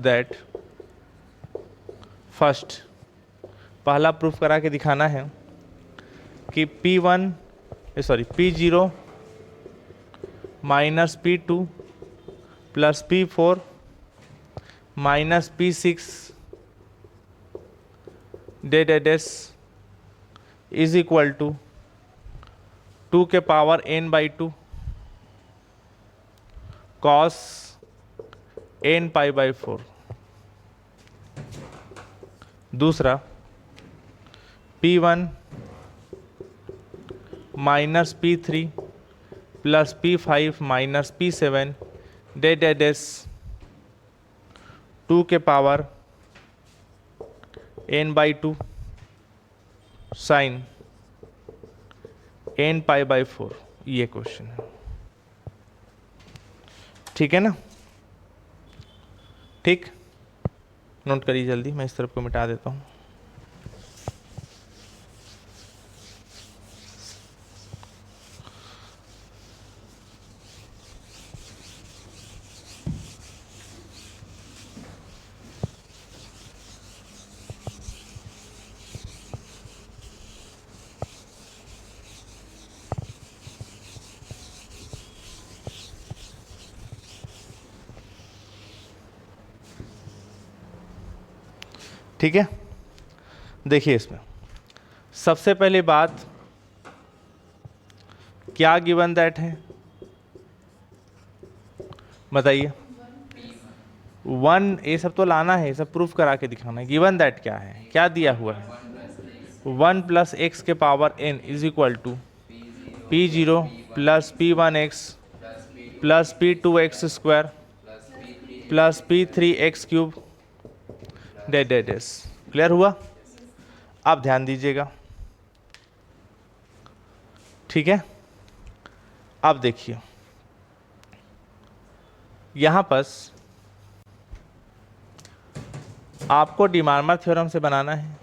that first, पहला प्रूफ करा के दिखाना है कि P0 - P2 + P4 - P6 डेड एस इज इक्वल टू 2 के पावर n/2 cos n π/4। दूसरा P1 - P3 + P5 - P7 dead S 2 के पावर n/2 sin n π/4। ये क्वेश्चन है, ठीक है ना। ठीक, नोट करिए जल्दी, मैं इस तरफ को मिटा देता हूँ। ठीक है, देखिए इसमें सबसे पहली बात, क्या गिवन दैट है बताइए। 1, ये सब तो लाना है, ये सब प्रूफ करा के दिखाना है। गिवन दैट क्या है, क्या दिया हुआ है। 1 + x के power n is equal to P0 + P1x + P2x² + P3x³ डेड एस। क्लियर हुआ? अब ध्यान दीजिएगा, ठीक है। अब देखिए यहां पर आपको डिमार्मर थ्योरम से बनाना है।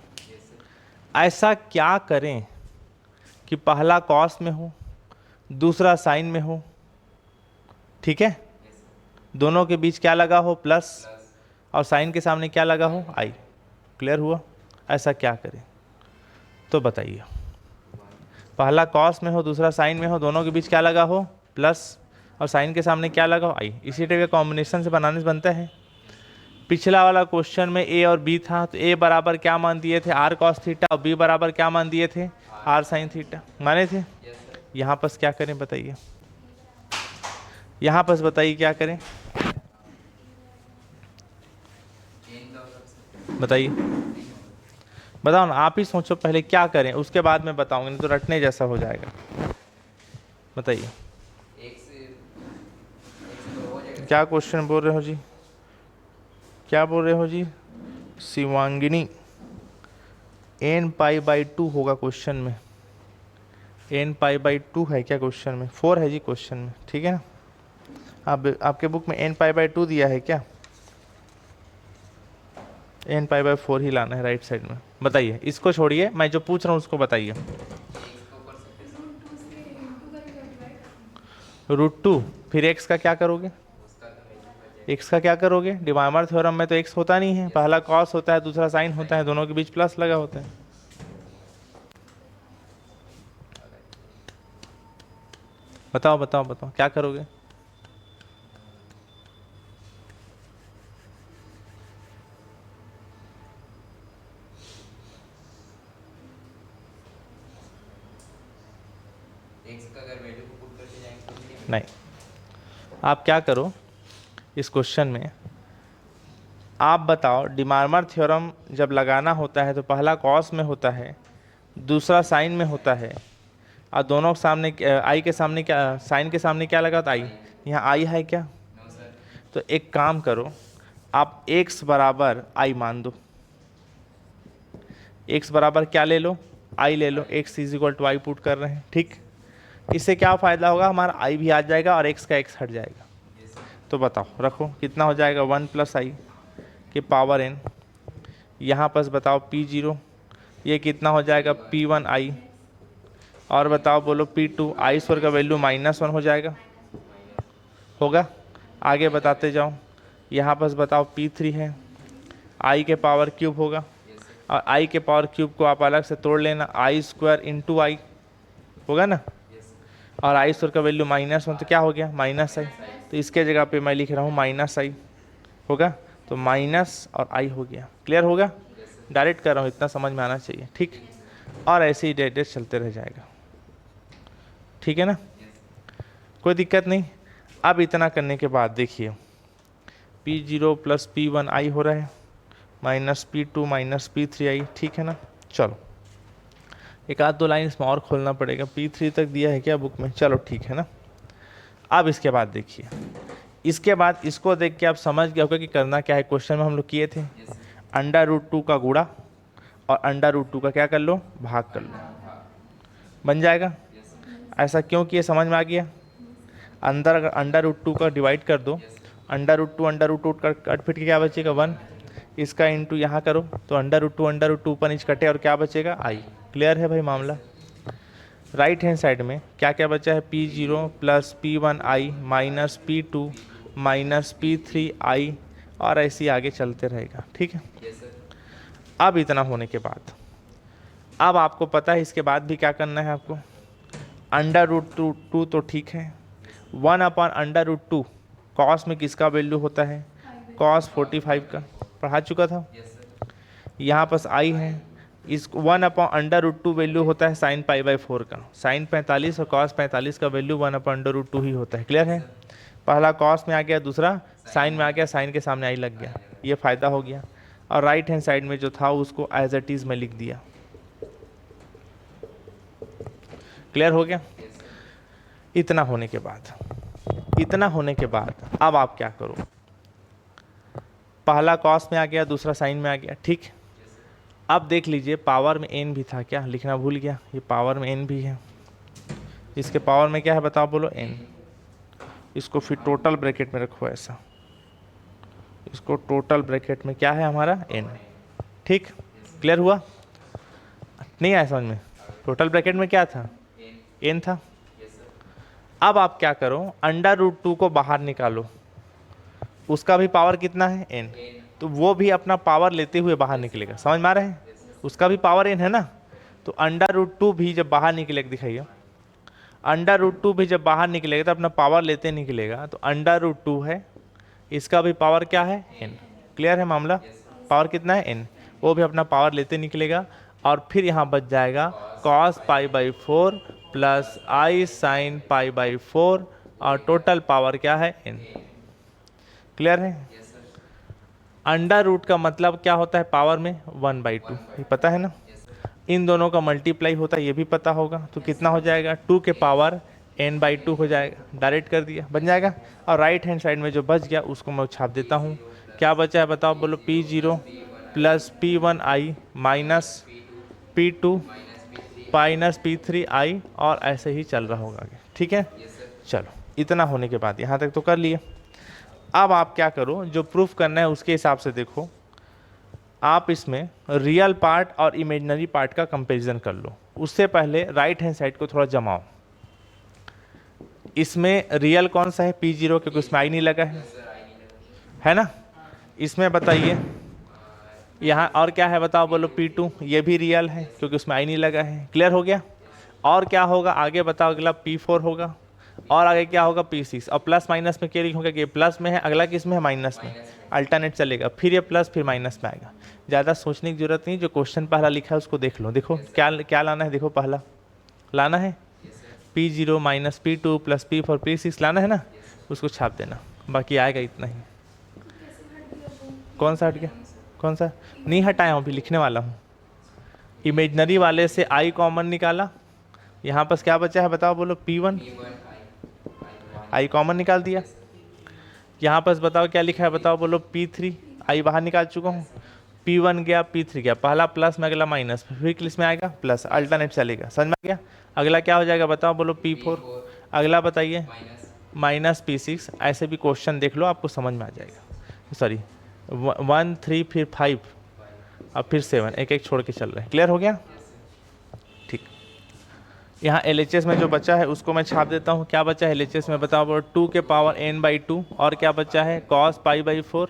ऐसा क्या करें कि पहला कॉस में हो, दूसरा साइन में हो, ठीक है। दोनों के बीच क्या लगा हो, प्लस, और साइन के सामने क्या लगा हो, आई। क्लियर हुआ? ऐसा क्या करें तो बताइए। पहला कॉस में हो, दूसरा साइन में हो, दोनों के बीच क्या लगा हो, प्लस, और साइन के सामने क्या लगा हो, आई। इसी टाइप के कॉम्बिनेशन से बनाने से बनता है। पिछला वाला क्वेश्चन में ए और बी था, तो ए बराबर क्या मान दिए थे, r cos थीटा, और बी बराबर क्या मान दिए थे, r sin थीटा माने थे। यहाँ पर क्या करें बताइए, यहाँ पर बताइए क्या करें, बताइए, बताओ ना, आप ही सोचो पहले क्या करें, उसके बाद मैं बताऊंगा, नहीं तो रटने जैसा हो जाएगा। बताइए क्या क्वेश्चन बोल रहे हो जी, क्या बोल रहे हो जी शिवांगिनी। n π/2 होगा क्वेश्चन में, n π/2 है क्या क्वेश्चन में, 4 है जी क्वेश्चन में, ठीक है ना। आपके बुक में n π/2 दिया है क्या, n π/4 ही लाना है राइट साइड में। बताइए, इसको छोड़िए, मैं जो पूछ रहा हूँ उसको बताइए। √2, फिर x का क्या करोगे, x का क्या करोगे, डिमार्मर थ्योरम में तो x होता नहीं है, पहला कॉस होता है, दूसरा साइन होता है, दोनों के बीच प्लस लगा होता है। बताओ बताओ बताओ क्या करोगे? एक्स का अगर वैल्यू को पुट करके जाएंगे तो नहीं नहीं, आप क्या करो इस क्वेश्चन में, आप बताओ डिमार्मर थ्योरम जब लगाना होता है तो पहला कॉस में होता है, दूसरा साइन में होता है, और दोनों के सामने आई के सामने क्या, साइन के सामने क्या लगा था? आई। यहाँ आई है क्या? No sir. तो एक काम करो, आप x बराबर आई मान दो। x बराबर क्या ले लो? आई ले लो। x is equal to I put कर रहे हैं, ठीक। इससे क्या फ़ायदा होगा? हमारा आई भी आ जाएगा और x का x हट जाएगा। तो बताओ रखो कितना हो जाएगा? 1 प्लस आई के पावर n। यहाँ पर बताओ p0 ये कितना हो जाएगा? p1 आई। और बताओ बोलो p2 आई स्क्वायर का वैल्यू -1 हो जाएगा, होगा? आगे बताते जाओ। यहाँ पर बताओ p3 है, आई के पावर क्यूब होगा, और आई के पावर क्यूब को आप अलग से तोड़ लेना, आई स्क्वायर इंटू आई होगा ना, और आई स्क्वायर का वैल्यू -1 तो क्या हो गया? माइनस आई। तो इसके जगह पे मैं लिख रहा हूँ माइनस आई, होगा? तो माइनस और आई हो गया। क्लियर होगा? डायरेक्ट कर रहा हूँ, इतना समझ में आना चाहिए, ठीक। और ऐसे ही डेट चलते रह जाएगा, ठीक है ना, कोई दिक्कत नहीं। अब इतना करने के बाद देखिए p0 प्लस p1 आई हो रहा है, माइनस p2 माइनस p3 आई, ठीक है ना। चलो एक आध दो लाइन इसमें और खोलना पड़ेगा, p3 तक दिया है क्या बुक में? चलो ठीक है ना। अब इसके बाद देखिए, इसके बाद इसको देख के आप समझ गए होगा कि करना क्या है। क्वेश्चन में हम लोग किए थे √2 का गुणा और √2 का क्या कर लो? भाग कर लो, बन जाएगा। ऐसा क्यों किए समझ में आ गया? अंदर अगर √2 का डिवाइड कर दो, √2 कट फिट के क्या बचेगा? 1। इसका इंटू यहाँ करो तो √2 ऊपर नीचे कटे और क्या बचेगा? आई। क्लियर है भाई मामला? राइट हैंड साइड में क्या क्या बचा है? p0 प्लस p1 आई माइनस p2 माइनस p3 आई, और ऐसे ही आगे चलते रहेगा, ठीक है। अब इतना होने के बाद अब आपको पता है इसके बाद भी क्या करना है आपको? √2 तो ठीक है, 1/√2 कॉस में किसका वैल्यू होता है? कॉस 45 का, पढ़ा चुका था। यहाँ पास आई है, इस 1/√2 वैल्यू होता है साइन π/4 का। साइन 45 और कॉस 45 का वैल्यू 1/√2 ही होता है। क्लियर है? पहला कॉस में आ गया, दूसरा साइन में आ गया, साइन के सामने आई लग गया, ये फ़ायदा हो गया। और राइट हैंड साइड में जो था उसको एज इट इज़ में लिख दिया। क्लियर हो गया? इतना होने के बाद अब आप क्या करो, पहला कॉस में आ गया, दूसरा साइन में आ गया, ठीक। अब देख लीजिए पावर में n भी था, क्या लिखना भूल गया, ये पावर में n भी है, इसके पावर में क्या है बताओ बोलो? n। इसको फिर टोटल ब्रैकेट में रखो ऐसा, इसको टोटल ब्रैकेट में क्या है हमारा? n, ठीक। क्लियर हुआ? नहीं आया समझ में? टोटल ब्रैकेट में क्या था? n था। अब आप क्या करो, √2 को बाहर निकालो, उसका भी पावर कितना है? n। तो वो भी अपना पावर लेते हुए बाहर निकलेगा, समझ में आ रहा है? उसका भी पावर n है ना, तो √2 भी जब बाहर निकलेगा, दिखाइए, √2 भी जब बाहर निकलेगा तो अपना पावर लेते निकलेगा, तो √2 है, इसका भी पावर क्या है? n। क्लियर है मामला? पावर कितना है? n। वो भी अपना पावर लेते निकलेगा, और फिर यहाँ बच जाएगा cos π/4 प्लस आई साइन π/4, और टोटल पावर क्या है? n। क्लियर है? √, का मतलब क्या होता है पावर में? 1/2, ये पता है ना। इन दोनों का मल्टीप्लाई होता है, ये भी पता होगा। तो कितना हो जाएगा? 2 के पावर n/2 हो जाएगा, डायरेक्ट कर दिया, बन जाएगा। और राइट हैंड साइड में जो बच गया उसको मैं छाप देता हूँ। क्या बचा है बताओ बोलो? p0 प्लस p1 आई माइनस p2 माइनस p3 आई, और ऐसे ही चल रहा होगा आगे, ठीक है। चलो इतना होने के बाद यहाँ तक तो कर लिए। अब आप क्या करो, जो प्रूफ करना है उसके हिसाब से देखो, आप इसमें रियल पार्ट और इमेजिनरी पार्ट का कंपैरिजन कर लो। उससे पहले राइट हैंड साइड को थोड़ा जमाओ। इसमें रियल कौन सा है? p0, क्योंकि उसमें आई नहीं लगा है ना। इसमें बताइए यहाँ और क्या है बताओ बोलो? p2, ये भी रियल है क्योंकि उसमें आई नहीं लगा है। क्लियर हो गया? और क्या होगा आगे बताओ? अगला p4 होगा, और आगे क्या होगा P6, और प्लस माइनस में क्या लिखोगे कि प्लस में है, अगला किस में है, माइनस में, अल्टरनेट चलेगा, फिर ये प्लस फिर माइनस में आएगा। ज़्यादा सोचने की जरूरत नहीं, जो क्वेश्चन पहला लिखा है उसको देख लो। देखो क्या क्या लाना है, देखो पहला लाना है P0 minus P2 plus P4 P6 लाना है ना, उसको छाप देना, बाकी आएगा इतना ही। कौन सा हट गया, कौन सा नहीं हटाया हूँ, अभी लिखने वाला हूँ। इमेजनरी वाले से आई कॉमन निकाला, यहाँ पर क्या बचा है बताओ, बोलो P1, आई कॉमन निकाल दिया। यहाँ पर बताओ क्या लिखा है, बताओ बोलो P3, आई बाहर निकाल चुका हूँ, P1 गया P3 गया, पहला प्लस में अगला माइनस, फिर किस में आएगा, प्लस, अल्टरनेट चलेगा, समझ में आ गया। अगला क्या हो जाएगा बताओ बोलो P4, अगला बताइए माइनस P6। ऐसे भी क्वेश्चन देख लो, आपको समझ में आ जाएगा। सॉरी 1 3 फिर 5 अब फिर 7, एक एक छोड़ के चल रहे हैं। क्लियर हो गया, ठीक। यहाँ LHS में जो बचा है उसको मैं छाप देता हूँ। क्या बचा है LHS में बताओ, बोलो 2 के पावर n/2, और क्या बचा है cos π/4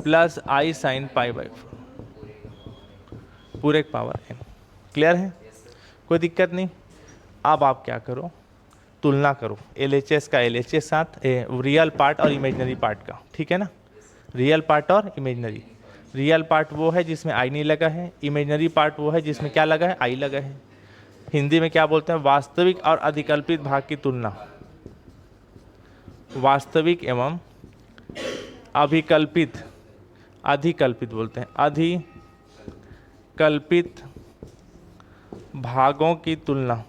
प्लस आई साइन π/4 पूरे पावर n। क्लियर है, कोई दिक्कत नहीं। अब आप क्या करो, तुलना करो LHS का LHS साथ रियल पार्ट और इमेजनरी पार्ट का, ठीक है ना। रियल पार्ट और इमेजनरी, रियल पार्ट वो है जिसमें आई नहीं लगा है, इमेजनरी पार्ट वो है जिसमें क्या लगा है, आई लगा है। हिंदी में क्या बोलते हैं, वास्तविक और अधिकल्पित भाग की तुलना, वास्तविक एवं अभिकल्पित, अधिकल्पित बोलते हैं, अधिकल्पित भागों की तुलना,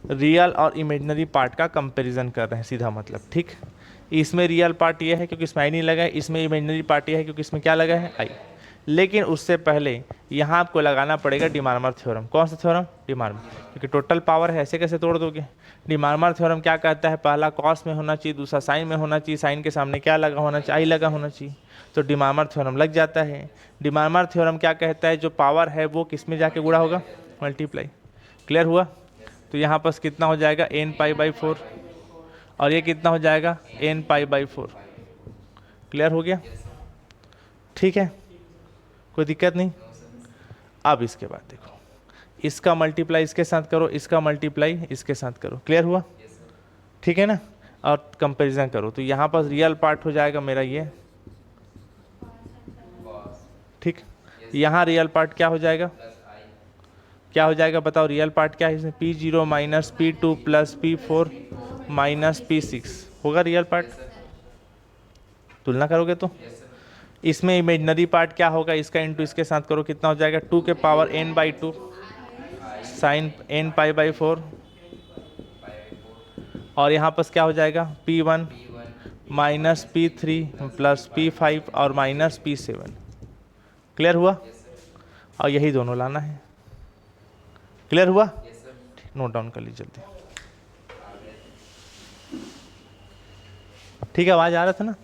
रियल और इमेजनरी पार्ट का कंपैरिजन कर रहे हैं, सीधा मतलब, ठीक। इसमें रियल पार्ट ये है क्योंकि इसमें आई नहीं लगा है, इसमें इमेजनरी पार्ट ये है क्योंकि इसमें क्या लगा है, आई। लेकिन उससे पहले यहाँ आपको लगाना पड़ेगा डिमार्मर थ्योरम। कौन सा थ्योरम, डिमार्मर, क्योंकि टोटल पावर है, ऐसे कैसे तोड़ दोगे। डिमार्मर थ्योरम क्या कहता है, पहला कॉस में होना चाहिए, दूसरा साइन में होना चाहिए, साइन के सामने क्या लगा होना चाहिए, आई लगा होना चाहिए, तो डिमार्मर थ्योरम लग जाता है। डिमार्मर थ्योरम क्या कहता है, जो पावर है वो किस में जाके गुणा होगा, मल्टीप्लाई। क्लियर हुआ, तो यहाँ पर कितना हो जाएगा n π/4, और ये कितना हो जाएगा n π/4। क्लियर हो गया, ठीक है, कोई दिक्कत नहीं। अब इसके बाद देखो, इसका मल्टीप्लाई इसके साथ करो, इसका मल्टीप्लाई इसके साथ करो। क्लियर हुआ, ठीक है ना, और कंपैरिजन करो, तो यहाँ पर रियल पार्ट हो जाएगा मेरा ये, ठीक। यहाँ रियल पार्ट क्या हो जाएगा, क्या हो जाएगा बताओ, रियल पार्ट क्या है इसमें, P0 minus P2 plus P4 minus P6 होगा रियल पार्ट। तुलना करोगे तो इसमें इमेजनरी पार्ट क्या होगा, इसका इंटू इसके साथ करो, कितना हो जाएगा 2 के पावर n/2 साइन n π/4, और यहाँ पर क्या हो जाएगा P1 minus P3 plus P5 और माइनस P7। क्लियर हुआ, और यही दोनों लाना है। क्लियर हुआ, नोट डाउन कर लीजिए जल्दी, ठीक है। आवाज़ आ रहा था ना।